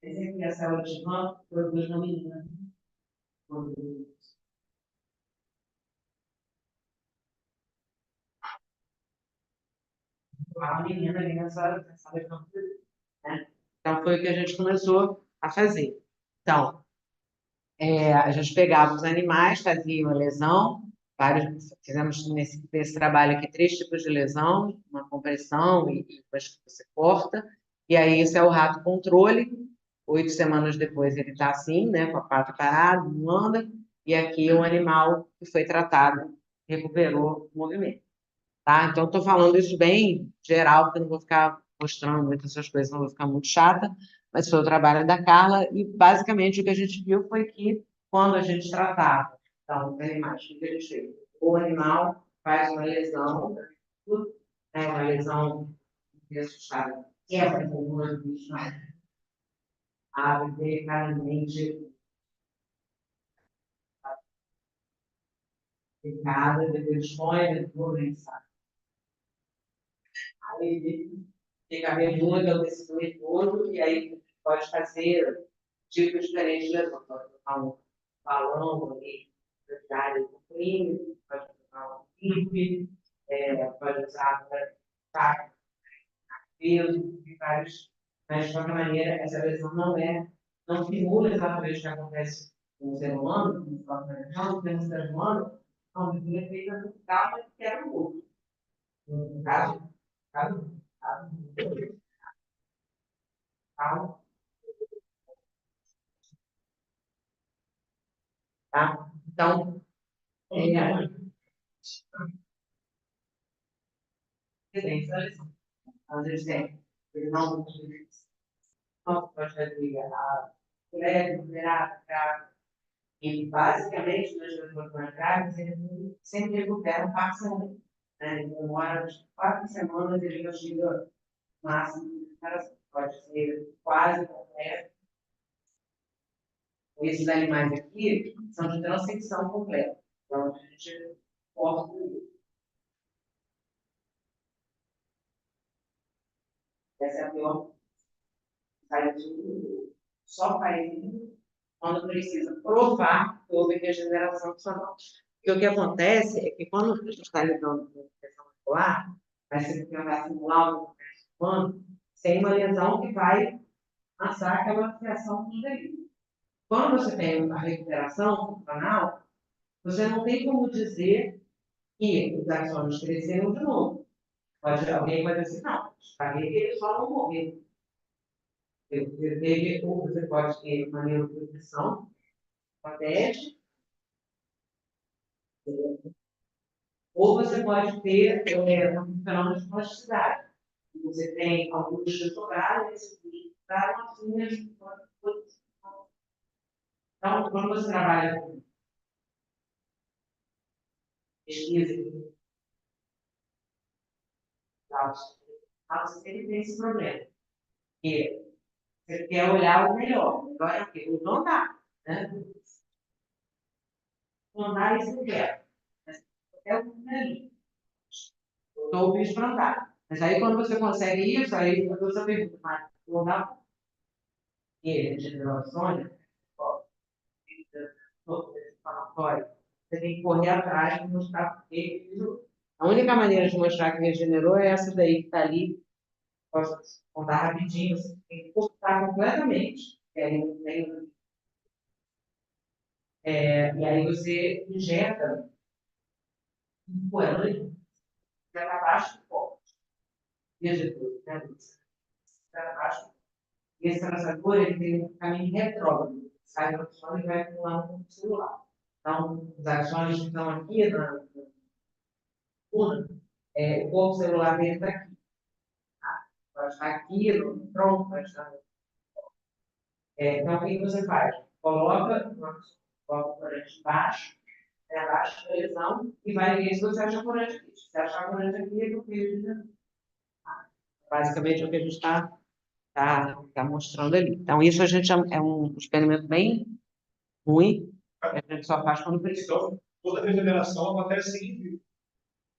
Esse aqui é a célula de Schwann, produz laminina. A menina ali nessa lesão, né? Então, foi o que a gente começou a fazer. Então, a gente pegava os animais, fazia uma lesão, fizemos nesse trabalho aqui 3 tipos de lesão, uma compressão e depois que você corta, e aí esse é o rato controle, 8 semanas depois ele está assim, né, com a pata parada, não anda, e aqui o animal que foi tratado recuperou o movimento. Tá? Então, estou falando isso bem geral, porque eu não vou ficar mostrando muitas essas coisas, não vou ficar muito chata, mas foi o trabalho da Carla, e basicamente o que a gente viu foi que, quando a gente tratava, então, os animais, o que a gente fez? O animal faz uma lesão, né, uma lesão assustada, quebra com uma bicho, abre delicadamente picada, depois põe, depois sai. Aí fica a medula desse fluido todo, e aí pode fazer tipos diferentes de lesão. Pode colocar um balão ali, de área comprimido, pode colocar um clipe, pode usar para peso, e vários. Mas, de qualquer maneira, essa lesão não simula exatamente o que acontece com o ser humano, não tem um ser humano, não, é feita no caso que era o outro. No caso, tá? Então, às vezes ele não pode ligar a colher, moderar, e basicamente, nas transformações graves, ele sempre recupera parcialmente. Né? Então, demora 4 semanas, ele já chega no máximo de recuperação. Pode ser quase completo. Esses animais aqui são de transecção completa. Então, a gente corta isso. Essa é a pior. Só faz isso quando precisa provar que houve regeneração funcional. Porque o que acontece é que quando a gente está lidando com infecção muscular, vai ser tentar simular um humano, tem uma lesão que vai passar aquela criação tudo aí. Quando você tem uma recuperação funcional, você não tem como dizer que os axônios cresceram de novo. Alguém pode dizer, não, parei que ele só não morreu. Ou você pode ter uma neuroproteção, uma teste, ou você pode ter um fenômeno de plasticidade. Você tem alguns que sobraram, esses que sobraram, as linhas. Então, quando você trabalha com pesquisa, você sempre tem esse problema. Porque você quer olhar o melhor. Agora é o quê? O não dá. Né? Não dá isso que quer. É o que ali. Estou o bicho para andar. Mas aí, quando você consegue isso, aí a pessoa pergunta, mas não dá. E ele, de neurônio, você tem que correr atrás e mostrar por que regenerou. A única maneira de mostrar que regenerou é essa daí que está ali. Posso contar rapidinho. Você tem que cortar completamente. E aí, e aí você injeta um corante para baixo do corpo. Veja tudo, né? Para baixo. E esse traçador ele tem um caminho retrógrado. Sai do axônio e vai acumulando no celular. Então, os axônios que estão aqui na coluna, o corpo celular dele está aqui. Pode estar aqui, no tronco, pode estar. Então, o que você faz? Coloca o corante baixo, abaixo da lesão, e vai ver se você acha corante aqui. Se você achar corante aqui, é porque basicamente é o que a gente está mostrando ali. Então, isso a gente é um experimento bem ruim, que a gente só faz quando precisa. Então, toda regeneração acontece em vivo.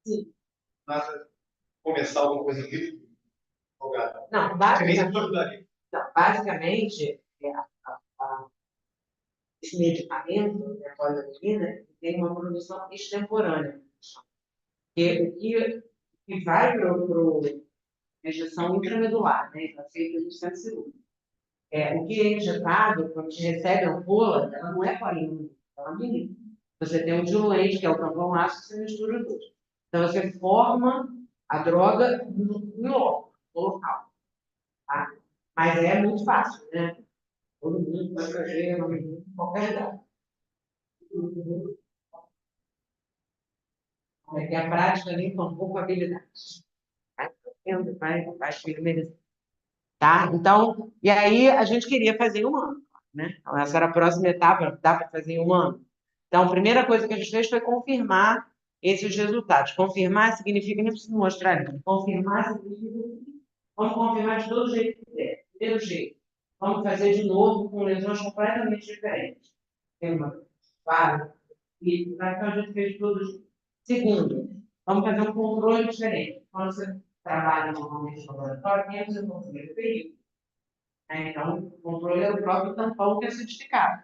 Sim. Nada começar alguma coisa em vivo, jogada. Não, basicamente esse medicamento, a clozapina, tem uma produção extemporânea. O que vai para a injeção intramedular, né? Então, feita no centro cirúrgico. O que é injetado, quando você recebe a ampola, ela não é farinha, ela é mínima. Você tem um diluente, que é o tampão ácido, você mistura os dois. Então, você forma a droga no local. Tá? Mas é muito fácil, né? Todo mundo pode fazer em qualquer lugar. É que a prática ali com um pouco habilidade. Vai primeiro. Tá? Então, e aí a gente queria fazer em um ano, né? Então, essa era a próxima etapa, dá para fazer em um ano. Então, a primeira coisa que a gente fez foi confirmar esses resultados. Confirmar significa, nem preciso mostrar aqui, confirmar significa, vamos confirmar de todo jeito que der. Primeiro jeito, vamos fazer de novo com lesões completamente diferentes. Claro, e então a gente fez todos. Segundo, vamos fazer um controle diferente. Quando você trabalha normalmente no laboratório, tem o seu controle período. Então, o controle é o próprio tampão que é certificado.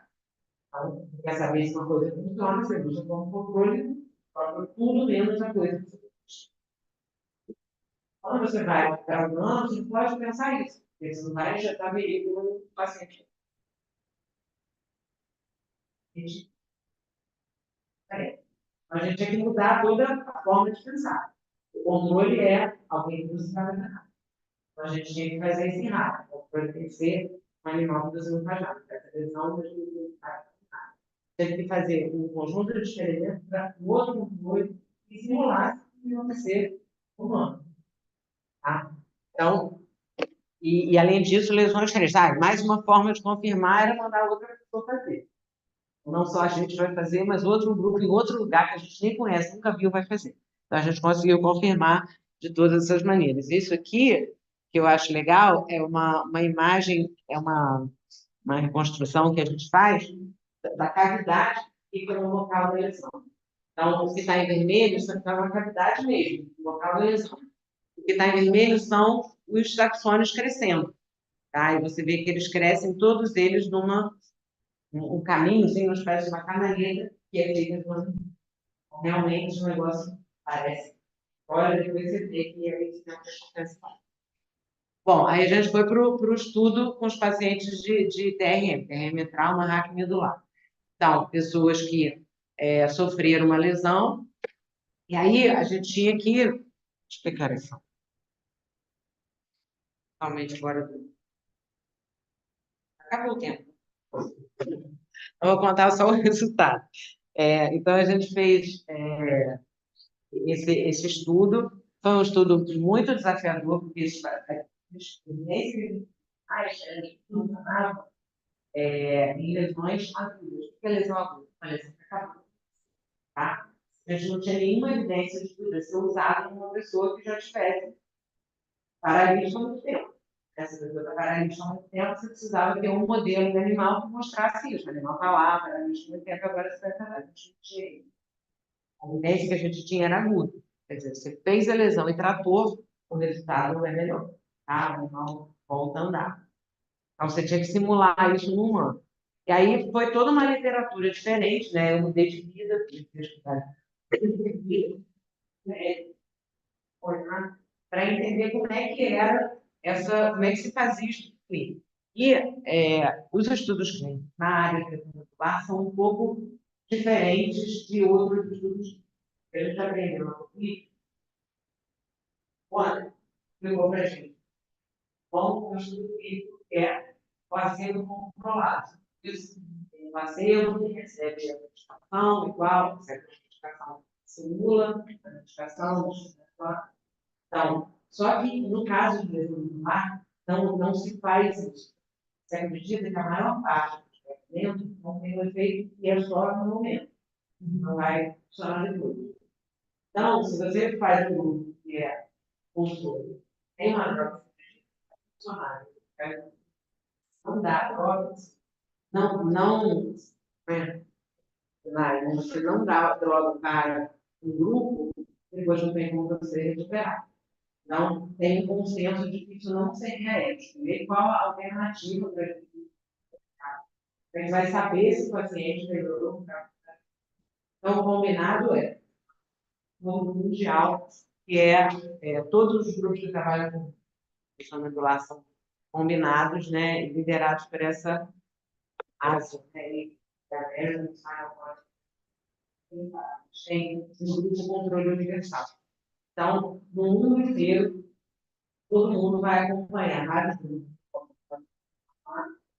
Então, quer saber se uma coisa funciona, você usa como controle, tudo menos a coisa. Quando você vai para o ano, você pode pensar isso, porque você não vai injetar veículo no paciente. A gente tem que mudar toda a forma de pensar. O controle é alguém que você vai enganar. Então, a gente tem que fazer isso errado. O controle tem que ser um animal que você não faz nada. Essa lesão a gente não faz nada. Tem que fazer um conjunto de experimentos para o outro controle e simular o que vai ser humano. Tá? Então, e além disso, lesões diferentes. Mais uma forma de confirmar era mandar outra pessoa fazer. Não só a gente vai fazer, mas outro grupo em outro lugar que a gente nem conhece, nunca viu, vai fazer. Então, a gente conseguiu confirmar de todas essas maneiras. Isso aqui, que eu acho legal, é uma imagem, é uma reconstrução que a gente faz da cavidade que fica no local da lesão. Então, o que está em vermelho está na cavidade mesmo, no local da lesão. O que está em vermelho são os axônios crescendo. Tá? E você vê que eles crescem, todos eles um caminho, assim, uma espécie de uma canaleta que é feita Realmente o negócio parece. Olha, depois você vê que a gente tem uma potencial. Bom, aí a gente foi para o estudo com os pacientes de TRM, trauma raquimedular. Então, pessoas que sofreram uma lesão, e aí a gente tinha que explicar isso. Totalmente fora do. Acabou o tempo. Eu vou contar só o resultado. Então, a gente fez esse estudo. Foi um estudo muito desafiador, porque nem não funcionava em lesões agudas. O que é lesão aguda? Uma lesão que acabou. Tá? A gente não tinha nenhuma evidência de que podia ser usado em uma pessoa que já tivesse paralisia há muito tempo. Essa pessoa está paralisia há muito tempo, você precisava ter um modelo de animal que mostrasse isso. O animal está lá, paralisia há muito tempo, agora você vai fazer. A gente não tinha isso. A evidência que a gente tinha era aguda. Quer dizer, você fez a lesão e tratou, o resultado é melhor. Tá? O animal volta a andar. Então, você tinha que simular isso no humano. E aí foi toda uma literatura diferente, né? Eu mudei de vida, para entender como é que era como é que se fazia isso clínico. E os estudos clínicos na área crepuscular são um pouco diferentes de outros estudos que a gente aprendeu na clínica. Olha, explicou para a gente. Bom, o estudo clínico é o aceno controlado. Isso, o aceno que recebe a medicação igual, recebe a medicação simula, a medicação, então, só que no caso de lesão muscular, não se faz isso. Você acredita que a maior parte do tratamento não tem um efeito que é só no momento, não vai funcionar depois. Então, se você faz um grupo que é consultor, tem uma droga funcionar, não dá drogas, você não dá droga para um grupo, depois não tem como você recuperar. Não tem um consenso de que isso não seria ético. E qual a alternativa para a gente vai saber se o paciente melhorou? Então, o combinado no mundo mundial, que todos os grupos que trabalham com questão medular são combinados, né, e liderados por essa Ásia, né, e da América, tem um grupo de controle universal. Então, no mundo inteiro, todo mundo vai acompanhar vários grupos.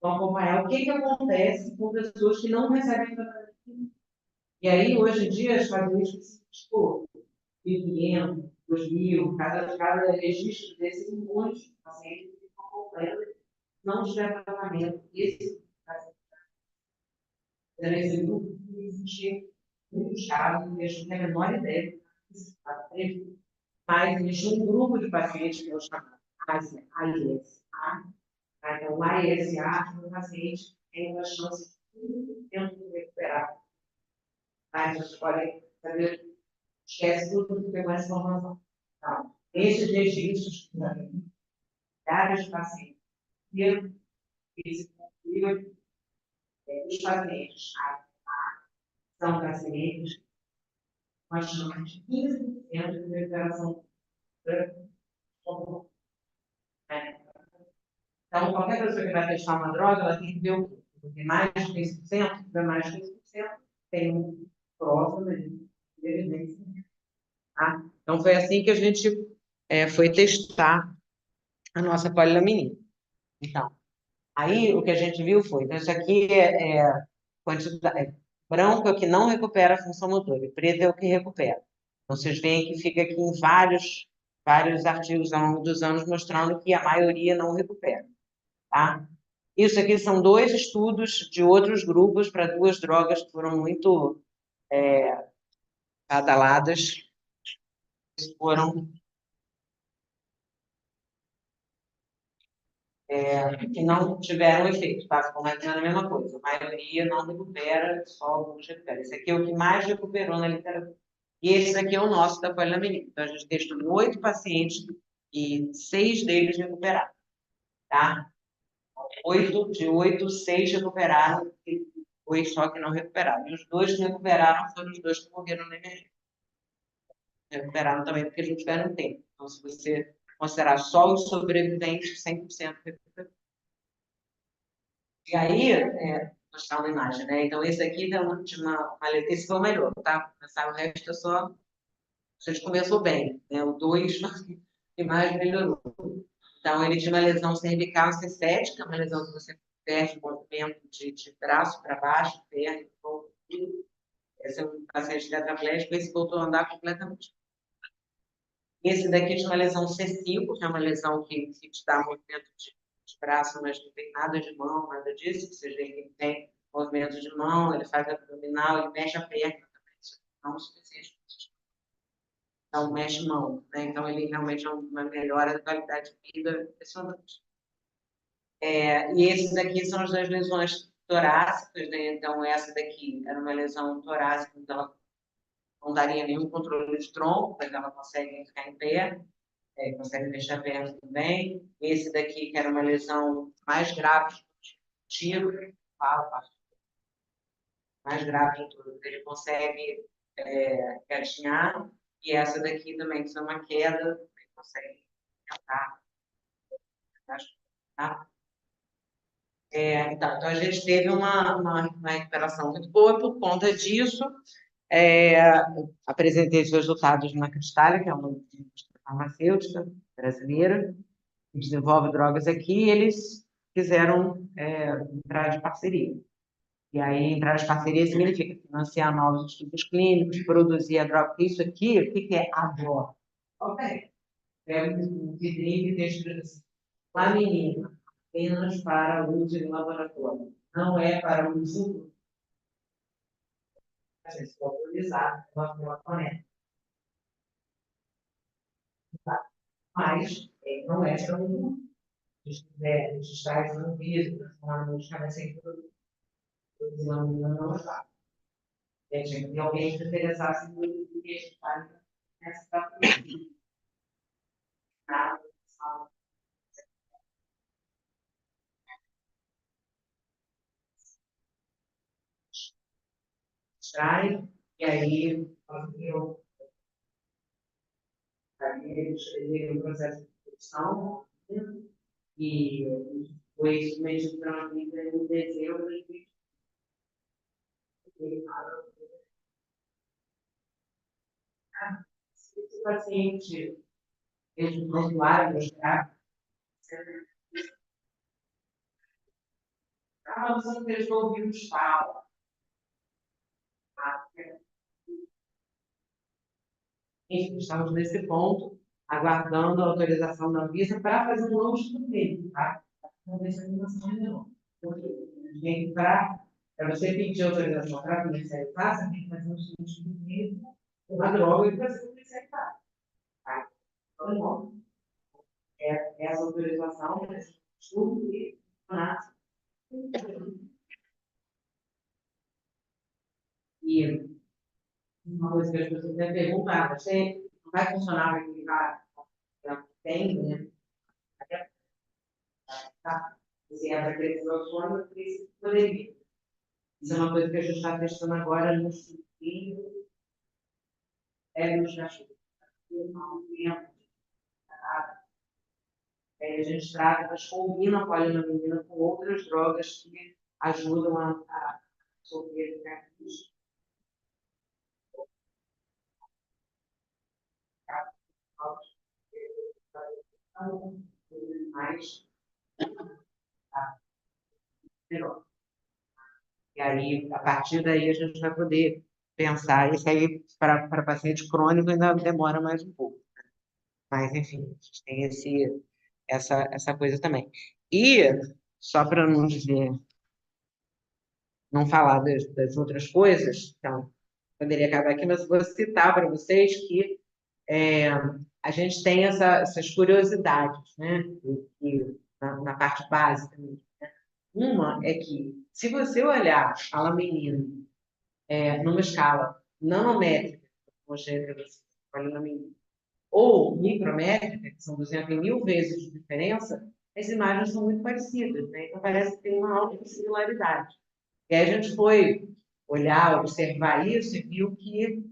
Vão acompanhar o que acontece com pessoas que não recebem tratamento. E aí, hoje em dia, os Estados Unidos, tipo, 1.500, 2.000, cada registro desses, muitos pacientes que estão acompanhando não tiver tratamento. Esse grupo existe muitos casos, que a gente não tem a menor ideia mas existe um grupo de pacientes que eu chamo AIS. Então, o AISA, o paciente tem uma chance de muito tempo de recuperar. A gente pode saber, esquece tudo que tem mais informação. Então, esses registros, vários pacientes, esse concluíram os pacientes são pacientes com a chance de 15% de recuperação. Então, qualquer pessoa que vai testar uma droga, ela tem que ver o quê? Porque mais de 15%, se tiver mais de 15%, tem prova de evidência. Tá? Então, foi assim que a gente foi testar a nossa polilaminina. Então, aí o que a gente viu foi, então, isso aqui quantidade, branco é o que não recupera a função motora, e preto é o que recupera. Então, vocês veem que fica aqui em vários artigos ao longo dos anos mostrando que a maioria não recupera. Tá? Isso aqui são 2 estudos de outros grupos para 2 drogas que foram muito badaladas, que não tiveram efeito, tá? Ficam mais ou menos a mesma coisa. A maioria não recupera, só alguns recuperam. Esse aqui é o que mais recuperou na literatura. E esse aqui é o nosso da polilaminina. Então, a gente testou 8 pacientes e 6 deles recuperaram, tá? De 8, 6 recuperaram. Dois só que não recuperaram. E os dois que recuperaram foram os dois que morreram na emergência. Recuperaram também porque eles não tiveram tempo. Então, se você considerar só os sobreviventes, 100% recuperaram. E aí, mostrar uma imagem, né? Então, esse aqui da última maleta, esse foi o melhor, tá? Começar o resto é só. A gente começou bem, né? O 2 que mais melhorou. Então, ele tinha uma lesão cervical C7, que é uma lesão que você perde o movimento de braço para baixo, perna, tudo. Esse é um paciente tetraplégico, esse voltou a andar completamente. Esse daqui tinha uma lesão C5, que é uma lesão que te dá movimento de braço, mas não tem nada de mão, nada disso. Você vê que ele tem movimento de mão, ele faz abdominal, ele mexe a perna também. Isso não é suficiente. Então, mexe mão, né? Então, ele realmente é uma melhora da qualidade de vida impressionante. E esses daqui são as duas lesões torácicas, né? Então, essa daqui era uma lesão torácica, então ela não daria nenhum controle de tronco, mas ela consegue ficar em pé, consegue mexer a perna também. Esse daqui, que era uma lesão mais grave de tiro, mais grave de tudo, ele consegue gatinhar, e essa daqui também, que é uma queda, ele consegue tentar, tá? Então, a gente teve uma recuperação muito boa por conta disso. Apresentei os resultados na Cristália, que é uma indústria farmacêutica brasileira, que desenvolve drogas aqui, e eles quiseram entrar de parceria. E aí, entrar de parceria significa financiar novos estudos clínicos, produzir a droga. Isso aqui, o que é a droga? Ok. É um vidrinho que tem escrito assim, laminina, apenas para uso em laboratório. Não é para uso autorizado pela conecta. Mas não é para uso. Se quiser registrar isso no vídeo, transformar no medicamento sem produzir laminina, não está. E alguém se interessasse em registrar nessa tratamento. Extrai, e aí eu escrevi o processo de produção, e foi submetido para uma vida em dezembro de 2020. Se esse paciente, ele não vai mostrar, você fez ouvidos fala. Enfim, estamos nesse ponto, aguardando a autorização da Anvisa para fazer um novo estudo dele, tá? Não ver se a animação é menor. Para você pedir autorização para comercializar, você tem que fazer um estudo dele, uma droga e fazer comercializar. Tá? Então, essa autorização, esse estudo e uma coisa que as pessoas têm perguntado, você não vai funcionar para quem tem, né? Tá? Você entra aquele programa, você poderia. Isso é uma coisa que a gente está testando agora no estudo, nos cachorros. A gente trata, mas combina a polinomina com outras drogas que ajudam a absorver o cartucho. Mais melhor. E aí, a partir daí, a gente vai poder pensar. Isso aí, para paciente crônico, ainda demora mais um pouco. Mas, enfim, a gente tem essa coisa também. E, só para não dizer, não falar das outras coisas, então, poderia acabar aqui, mas vou citar para vocês que a gente tem essas curiosidades, né? Na parte básica. Uma é que, se você olhar a laminina numa escala nanométrica, mostrei para você, ou micrométrica, que são 200.000 vezes de diferença, as imagens são muito parecidas, né? Então parece que tem uma alta similaridade E aí a gente foi olhar, observar isso e viu que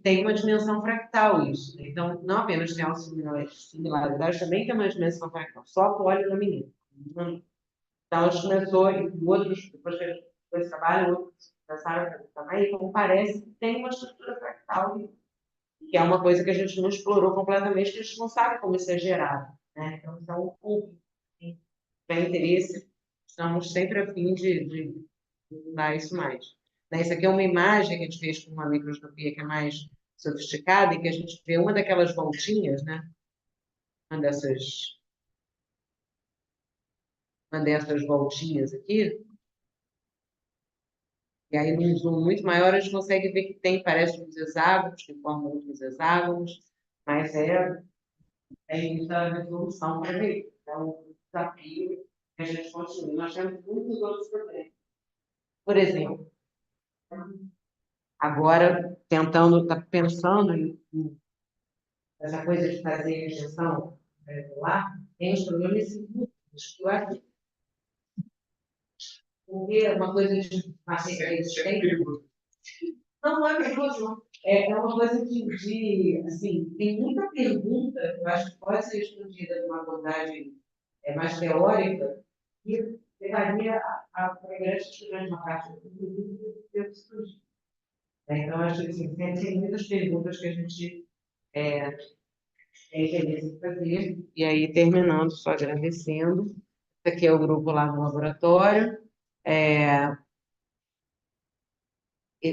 tem uma dimensão fractal isso, né? Então, não apenas tem uma similaridade, também tem uma dimensão fractal. Só polinomial. Então, a gente começou, e outros, depois que a gente fez trabalho, outros começaram a fazer também, então parece que tem uma estrutura fractal, que é uma coisa que a gente não explorou completamente, que a gente não sabe como isso é gerado, né? Então, isso é um ponto que tem interesse, estamos sempre a fim de estudar isso mais. Né? Isso aqui é uma imagem que a gente fez com uma microscopia que é mais sofisticada e que a gente vê uma daquelas voltinhas, né? Uma dessas, uma dessas voltinhas aqui, e aí num zoom muito maior a gente consegue ver que tem, parece uns hexágonos, que formam outros hexágonos, mas tem muita resolução para ver. Então, o desafio que a gente continua. Nós temos muitos outros problemas. Por exemplo, agora tentando, tá pensando em essa coisa de fazer a injeção lá, tem os problemas científicos, que eu acho que porque é uma coisa de matéria resistente. Não é perigoso, não. É uma coisa assim, tem muita pergunta que eu acho que pode ser respondida numa abordagem mais teórica, e levaria a progresso de uma parte do estudo. Então, acho que assim, tem muitas perguntas que a gente tem interesse em fazer, e aí, terminando, só agradecendo. Esse aqui é o grupo lá no laboratório.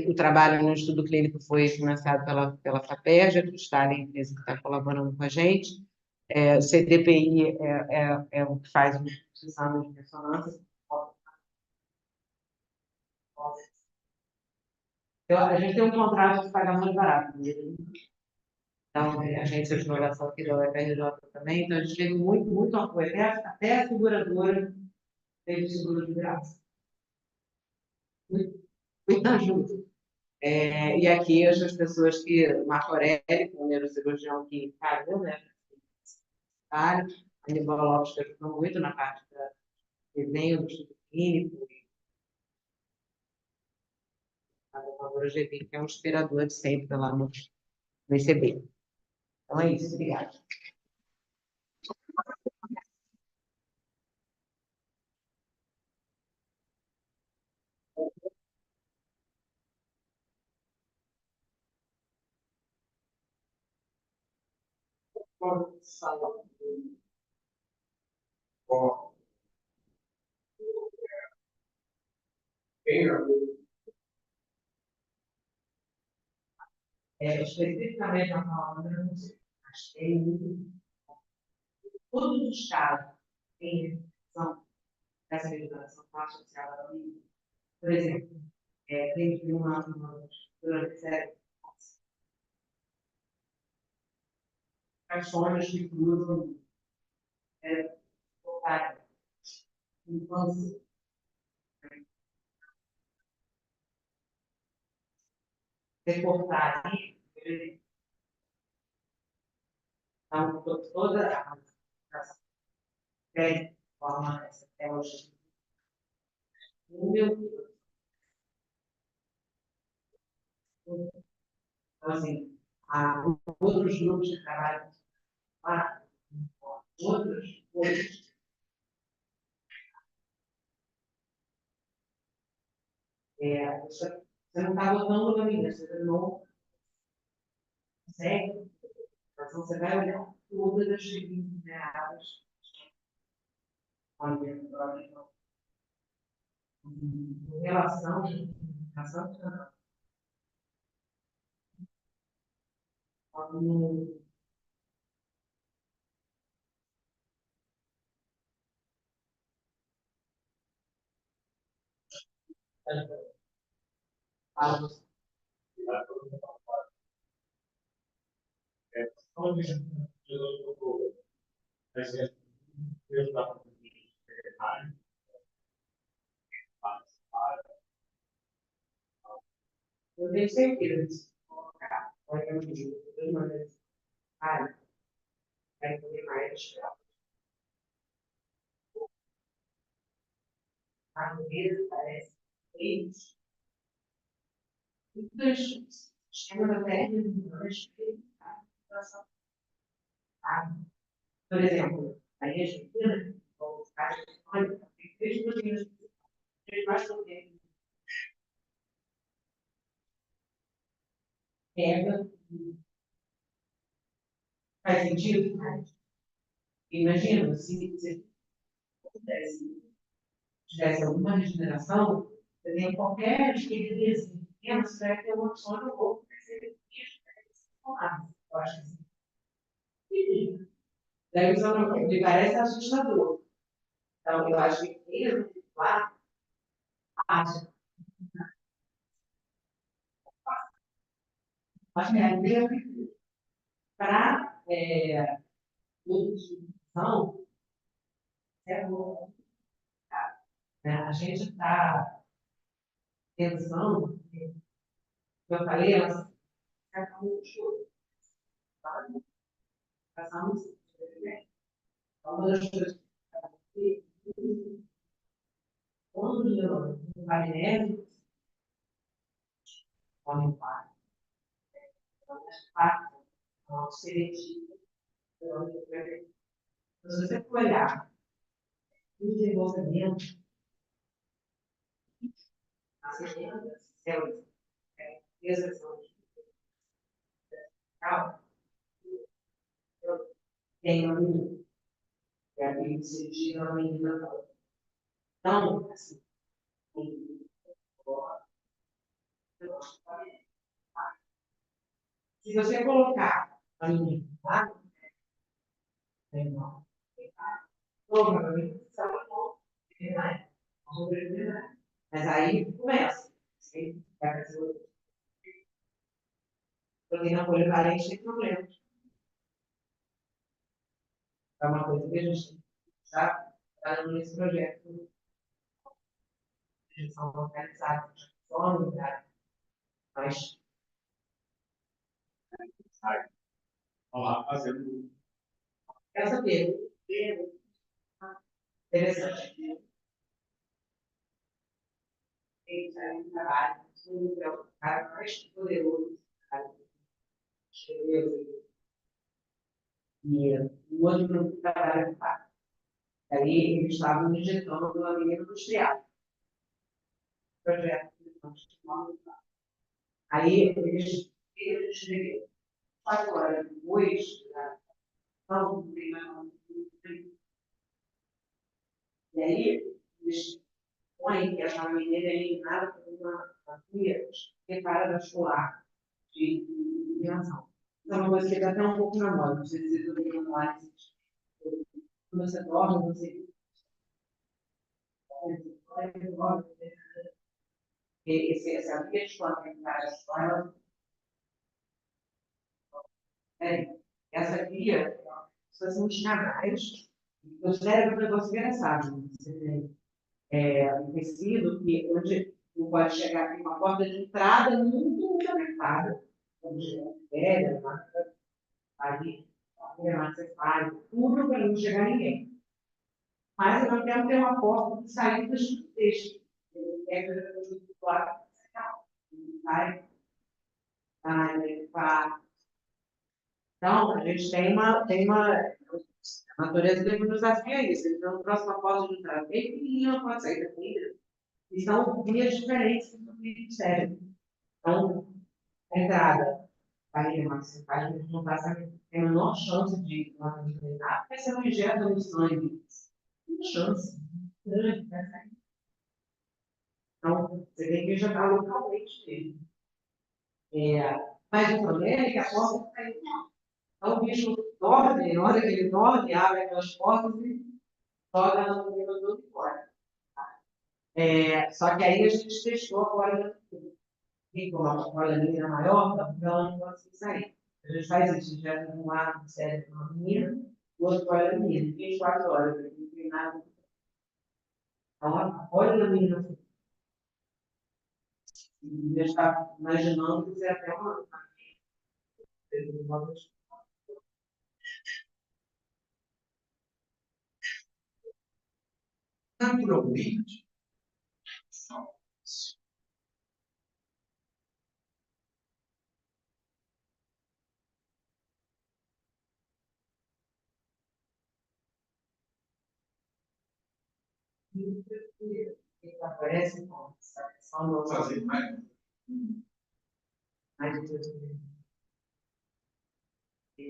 O trabalho no estudo clínico foi financiado pela FAPERJ, que está a empresa que está colaborando com a gente. O CDPI é o que faz os exames de ressonância. Então, a gente tem um contrato de pagar mais barato, né? Então, a agência de inovação aqui da UFRJ também, então a gente teve muito apoio, até a seguradora teve seguro de graça. Muita ajuda. E aqui, as pessoas que, Marco Aurélio, o neurocirurgião que pagou, né, a Aníbal Lopes, que ajudou muito na parte da desenho do estudo clínico, e a doutora GV, que é um inspirador de sempre lá no ICB. Então é isso, obrigada. Especificamente na palavra, eu não sei, mas tem todos os casos em são dessa legislação associada ao livro. Por exemplo, tem que durante série ações que cruzam vontade, infância, reportagem, então, toda a forma essa teologia. Então, assim, há outros grupos que trabalham lá, outros coisas. Você não está botando na minha, você não consegue. Então, você vai olhar todas as figuras vulneráveis. Em relação ao eu tenho certeza disso. Olha, eu digo, de maneira, vai poder mais. a natureza parece eles. E os sistemas da Terra por exemplo, a Argentina, ou os casos tem três cozinhas, três mais potentes. Pega, faz sentido? Imagina se tivesse alguma regeneração, por exemplo, qualquer experiência pequena, você vai ter uma opção no corpo que seria eu acho assim. Daí me parece assustador. Então, eu acho que mesmo lá, acho que é mesmo para nutrição, é bom. Né? A gente está pensando, eu falei, nós passamos uma das coisas que quando o magnésio come parte, parte do seletivo, se você for olhar o desenvolvimento, as células, exceção tem um e a gente se tira uma menina. Então, assim, se você colocar a menina lá, provavelmente ela não vai sobreviver. Mas aí começa. Proteína polivalente tem problema. É uma coisa que a gente está trabalhando nesse projeto. Eles são localizados só no lugar. Mas. Olá, fazendo. Essa pergunta é interessante. Tem um trabalho, é o cara mais poderoso. E o outro grupo trabalha com fato. Aí eles estavam injetando uma menina industrial. Projeto. Aí eles escreveram 4 horas depois, não tem mais. E aí eles põem que essa menina é eliminada por uma via preparatória de eliminação. Então, é uma coisa que está até um pouco na moda. Não sei se você também não faz. Quando você dorme, você. Essa via de preparatória, essa via, são os canais. O cérebro é um negócio engraçado. Você tem um tecido que, onde não pode chegar aqui uma porta de entrada muito conectada. Onde é ali, você faz tudo para não chegar ninguém. Mas eu quero ter uma porta de saída do texto. É que claro, vai. Então, a gente tem uma a natureza tem nos desafia isso. Então, a próxima porta de entrada bem pequenininha, pode sair daqui. E são vias diferentes do cérebro. Então, a entrada, barreira maxilar, a gente não tem a menor chance de treinar, porque você não injeta no sangue. Tem chance grande para sair. Então, você tem que injetar localmente mesmo. Mas o problema é que a porta está aí. Então, o bicho dorme, na hora que ele dorme, abre aquelas portas e joga na comida do fora. Só que aí a gente testou a cola e como a cola maior, porque ela não consegue sair. A gente faz isso, a gente já tem um lado do cérebro uma menina, o outro cola da menina, 24 horas, para não tem nada. Então, a cola da menina, já está imaginando que é até uma. Naturalmente, que aparece com essa questão do Fazer mais. mais de tudo. O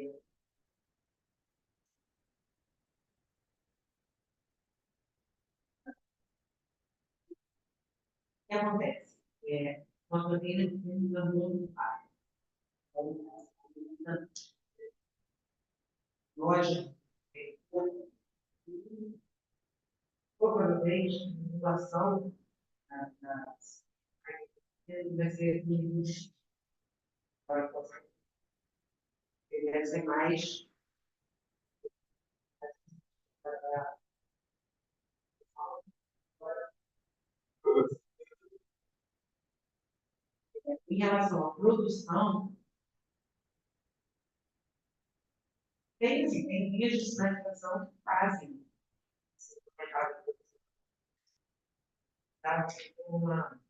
que acontece? Uma proteína que tem um hormônio lógico, provavelmente, a relação das vai ser ele deve ser mais em relação à produção, tem, assim, tem linhas de sinalização que fazem tá? Uma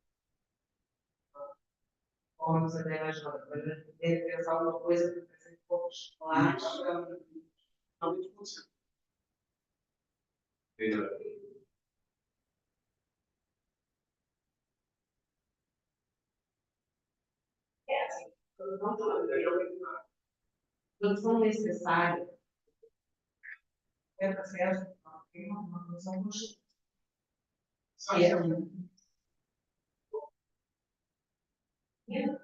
forma que você tem imaginado, mas a gente tem que pensar alguma coisa que vai ser um pouco lá, Realmente funciona. Melhor. assim, produção necessária é processo, tem uma produção constante.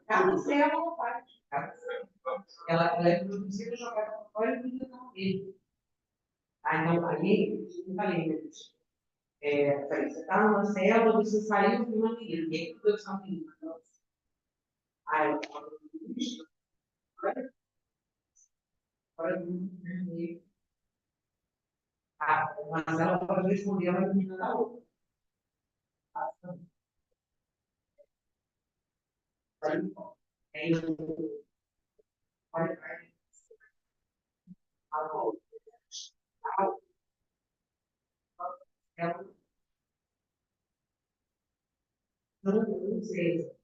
Cada célula faz. Ela é produzida jogada fora e produzida na rede. Então, aí, eu falei, peraí, você está numa célula, você saiu de uma menina. E aí, produção menina. Aí, eu falo, fora do mundo. Uma célula pode responder a uma menina da outra. Aí, olha, ela não sei.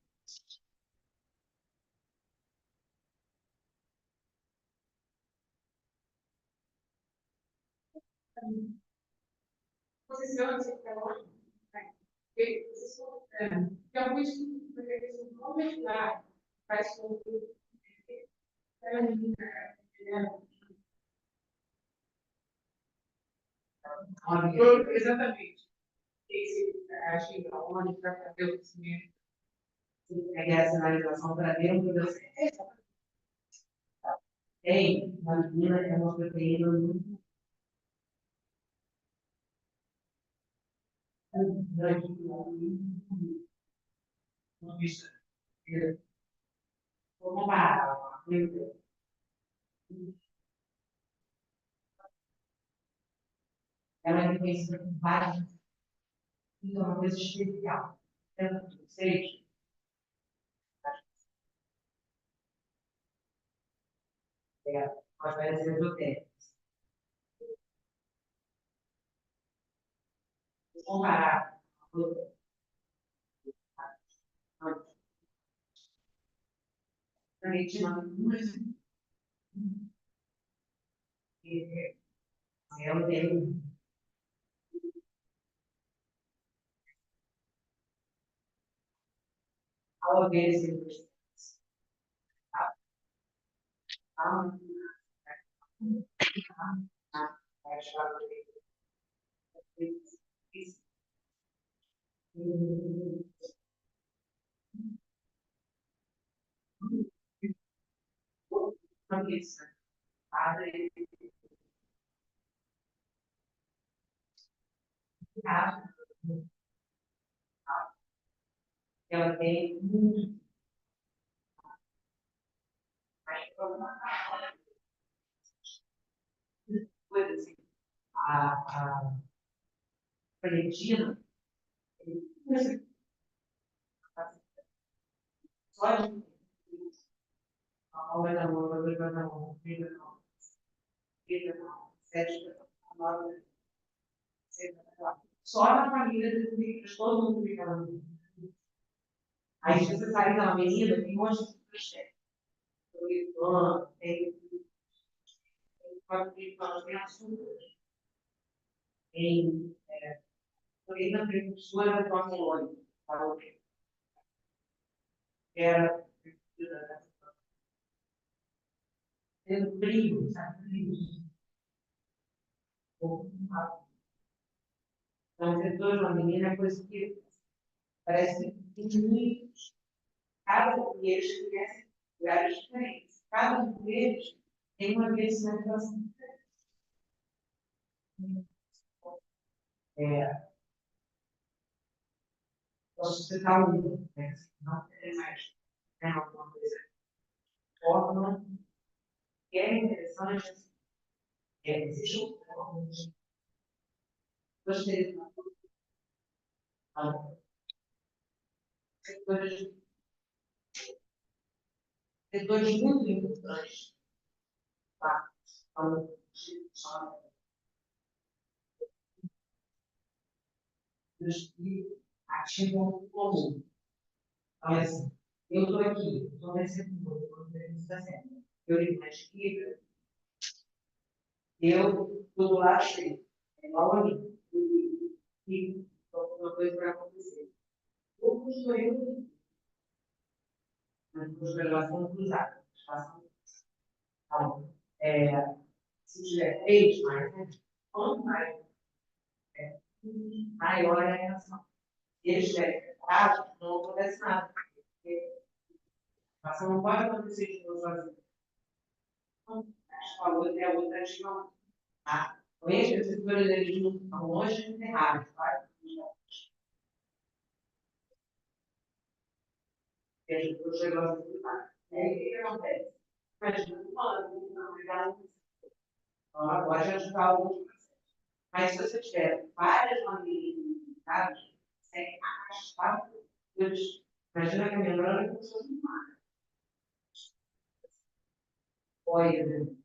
Posiciona-se para onde? Que é um estudo de questão molecular, faz com que exatamente. Esse agir aonde para fazer o crescimento, pegar essa sinalização para dentro da célula. Tem, na menina, é uma proteína muito grande, uma vista. Vamos lá, ela é reconhecida por várias, então, uma coisa especial. Tanto que vocês, as várias esotéricas. Comparar a outra, a gente chama ela tem a organização. Ela tem muito coisa assim. A Valentina, só de a aula da mão, a da mão, sete, nove, só na família dos livros, todo mundo fica lá. Aí você sai da menina, tem um monte de projeto. Tem tem açúcar, tem foi na precursora do Amor, era tendo brilho, sabe? Brilho. Então, o setor de uma menina é coisa que parece pequenininho. Cada um deles conhece lugares diferentes. Cada um deles tem uma personalidade diferente. Posso citar um, né? Não tem mais. É alguma coisa. Forma. E é interessante. Existe um. Gostei de uma setores muito importantes. Tá? Então, que ativam o comum. Então, assim, eu estou aqui, estou recebendo, eu ligo na esquerda, eu estou do lado direito, é igual a mim, e alguma coisa vai acontecer. Ou estou eu, mas as coisas são cruzadas, façam. Então, se tiver 3 mais, né? Quanto mais, maior é a reação. Se eles estiverem preparados, não acontece nada. Porque a ação não pode acontecer de novo sozinho. A outra é a outra ativa. Tá? Então, esses setores eles não estão longe de enterrar, tá? E a gente chegou a executar. E aí, o que acontece? Imagina, não, então, agora já está alguns processos. Mas se você tiver várias maneiras limitadas, você arrastar eles. Imagina que a membrana é como se fosse uma coisa,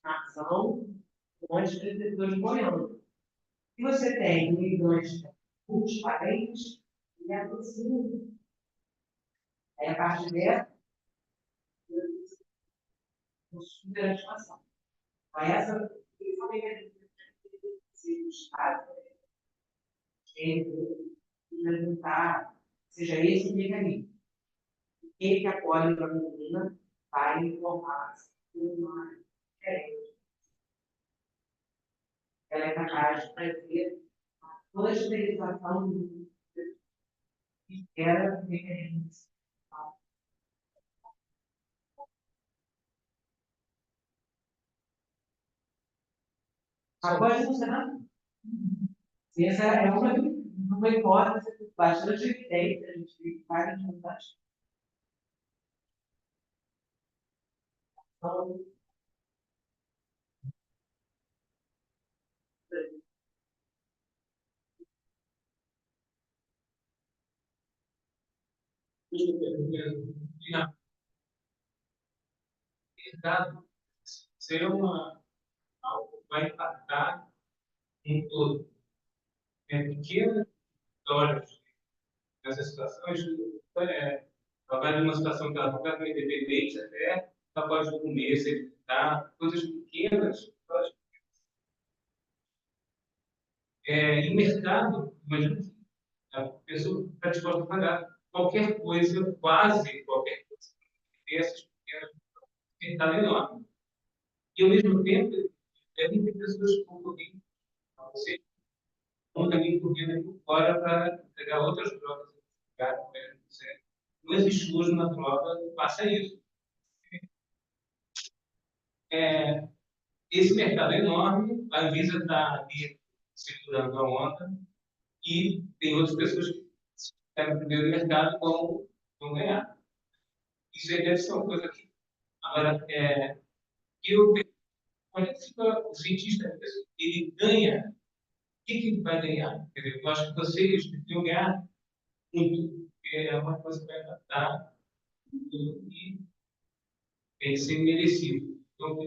ação, um monte de detectores boiando. Se você tem milhões multiparentes, ele é possível. Aí, a partir dessa, super animação. Então, essa principalmente se o Estado implementar, seja esse o mecanismo. O que a poliglobina vai informar uma diferente. Ela é capaz de fazer a clusterização que era mecanismo. Agora funcionando. Essa é uma hipótese bastante evidente, a gente faz a fantástico. Então, Mercado seria algo que vai impactar em todo. Pequenas vitórias nessa situação, talvez numa situação que ela está completamente independente até, ela pode comer, se evitar, coisas pequenas. Em mercado, imagina que a pessoa está disposta a pagar qualquer coisa, quase qualquer coisa, essas pequenas mercado enorme. E, ao mesmo tempo, devem ter pessoas que vão correr, você vão também correndo por fora para pegar outras drogas. Não existe uso na droga que faça isso. Esse mercado é enorme, a Anvisa está ali segurando a onda, e tem outras pessoas que querem primeiro mercado vão ganhar. Isso aí deve ser uma coisa que. Agora, eu quando fica o cientista, ele ganha, o que ele vai ganhar? Quer dizer, eu acho que vocês deviam ganhar muito, porque é uma coisa que vai adaptar e tem que ser merecido. Então,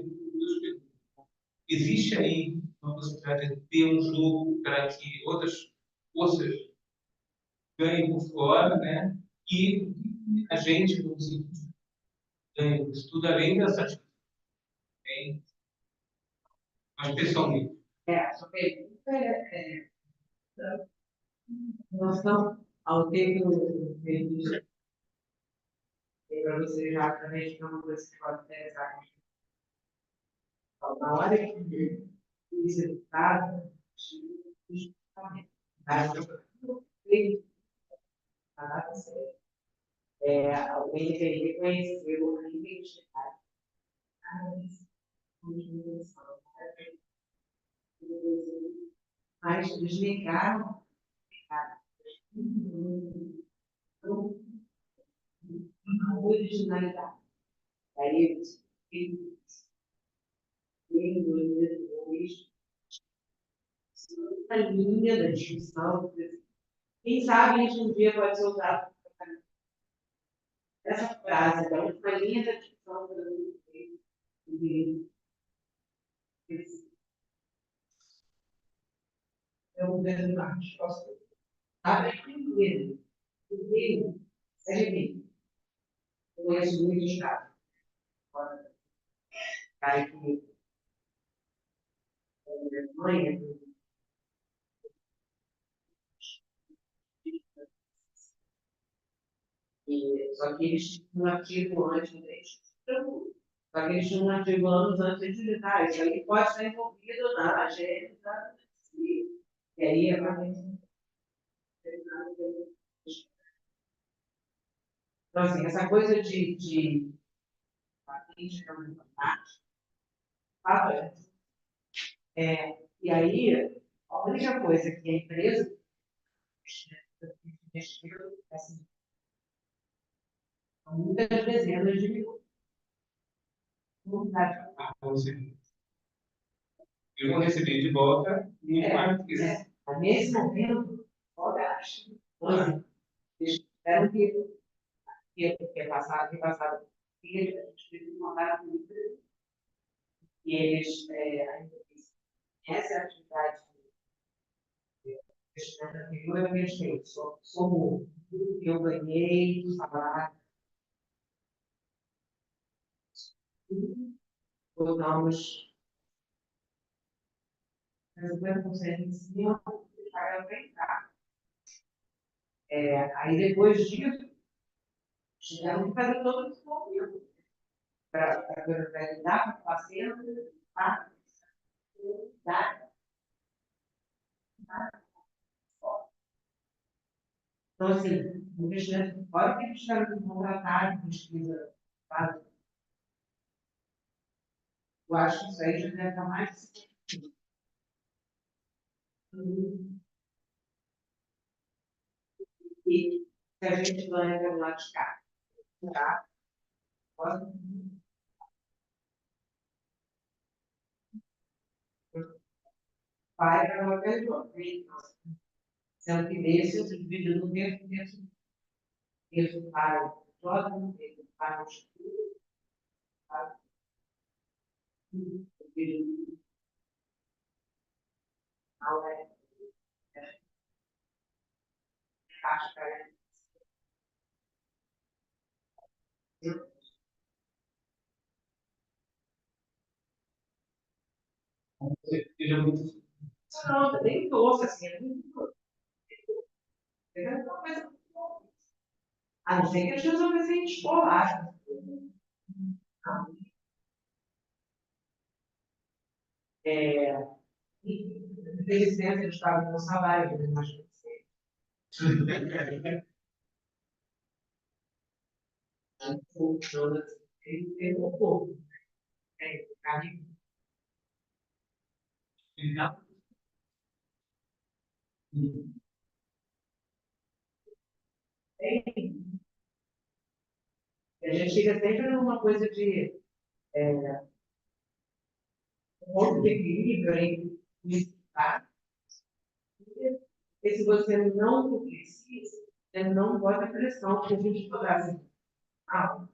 existe aí uma possibilidade de ter um jogo para que outras forças ganhem por fora, né? E a gente, como cientista, ganhe por isso tudo, além da satisfação, mas pessoalmente. a sua pergunta Em relação ao que eu vejo para você já também que é uma coisa que pode interessar. Na hora que executar, justamente, alguém reconheceu a identidade, mas desligaram a originalidade. Aí eles a linha da discussão. Quem sabe isso um dia pode ser usado essa frase, uma linha da discussão é um grande parte. Abre primeiro. Primeiro, serve. Eu conheço muitos casos. Cara que mãe, só que eles tinham um artigo antes deles. Só que eles tinham um artigo anos antes de digitar. Isso aí pode estar envolvido na agenda. E aí é para então, assim, essa coisa de patente é muito importante. E aí, a única coisa que a empresa investiu assim, muitas dezenas de milhões. Eu vou receber de volta muito mais do que isso. Nesse momento, olha, acho eles tiveram que passar, e a gente teve uma data muito e eles ainda essa atividade anterior eu pensei, somos eu ganhei do salário, tornamos 50% em cima, para aumentar. Aí depois disso, tiveram que fazer todo esse movimento para lidar com o paciente, tá? Então, assim, o investimento, olha que eles tiveram que contratar de pesquisa, tá? Eu acho que isso aí já deve estar mais. E se a gente ganha pelo lado de cá, tá? Vai para uma pessoa. Sendo que desse, eu divido no terço para o jovem, terço para o estudo, para o período aula, acho que é. Seja muito. Não, nem doce, assim, é muito doce. É uma coisa muito boa. A não ser que eles resolvessem escolar. Desde sempre eles estavam com salário, né? Mas ele teve um pouco. Caminho. A gente fica sempre numa coisa de um ponto de equilíbrio entre publicitar, e se você não publiciza, você não bota pressão para a gente falar assim, ah,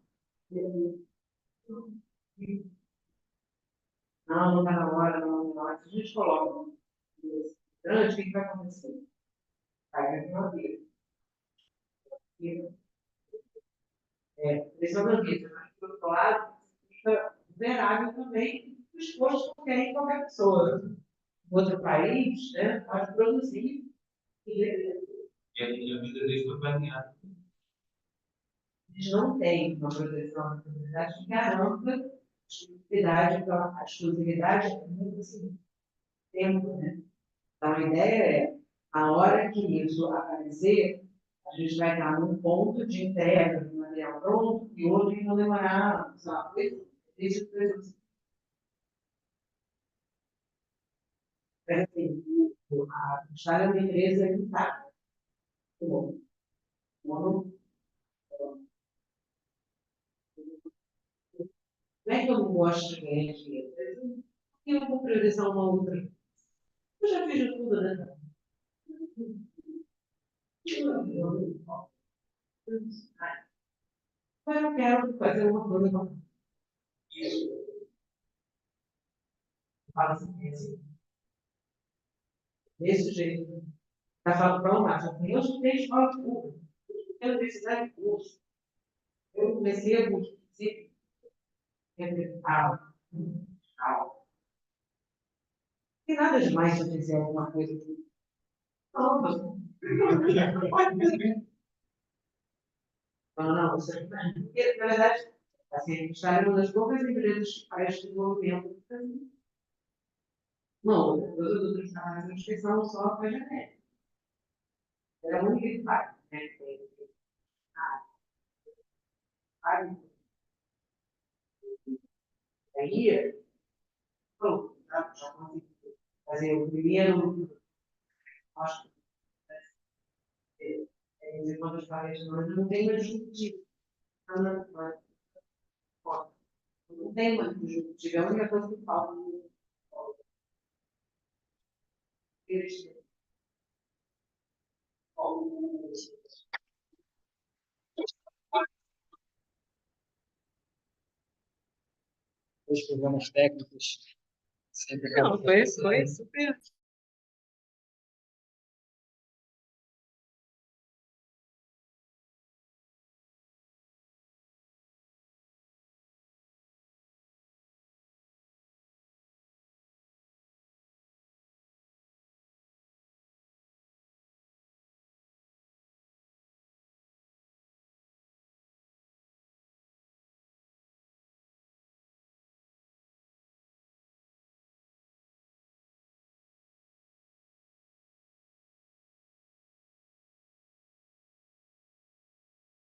não está na hora, não está na hora. Se a gente coloca grande, o que vai acontecer? Vai vir uma vez. Pressão da vida, mas, por outro lado, fica vulnerável também exposto a qualquer pessoa. Outro país, né, pode produzir E a vida deles foi baseada. Eles não têm uma proteção da propriedade que garanta a exclusividade é muito assim, tempo, né? Então, a ideia é, a hora que isso aparecer, a gente vai estar num ponto de entrega do material pronto e outro que não demorar, sei lá, 3 anos. Assim, a história é uma empresa limitada. Bom, não é que eu não gosto de ganhar dinheiro, eu vou priorizar uma outra. Eu já fiz de tudo, né? Mas eu quero fazer uma coisa. Isso. Fala assim, desse jeito. Está falando para o Márcio, eu não tenho escola de curso, eu tenho necessidade de curso. Eu comecei a buscar, aula. Não tem nada demais se eu fizer alguma coisa aqui. Não, não, você não. Porque, na verdade, assim, está em uma das poucas empresas que faz desenvolvimento do Brasil. Não, todas as outras áreas de inspeção só faz genética. É a única que faz, né? Aí, pronto, já consegui fazer o primeiro, acho que quando as paredes não tem mais discutir. Não tem mais discutir, é a única coisa que falta. Os problemas técnicos sempre Não, acabam. foi super.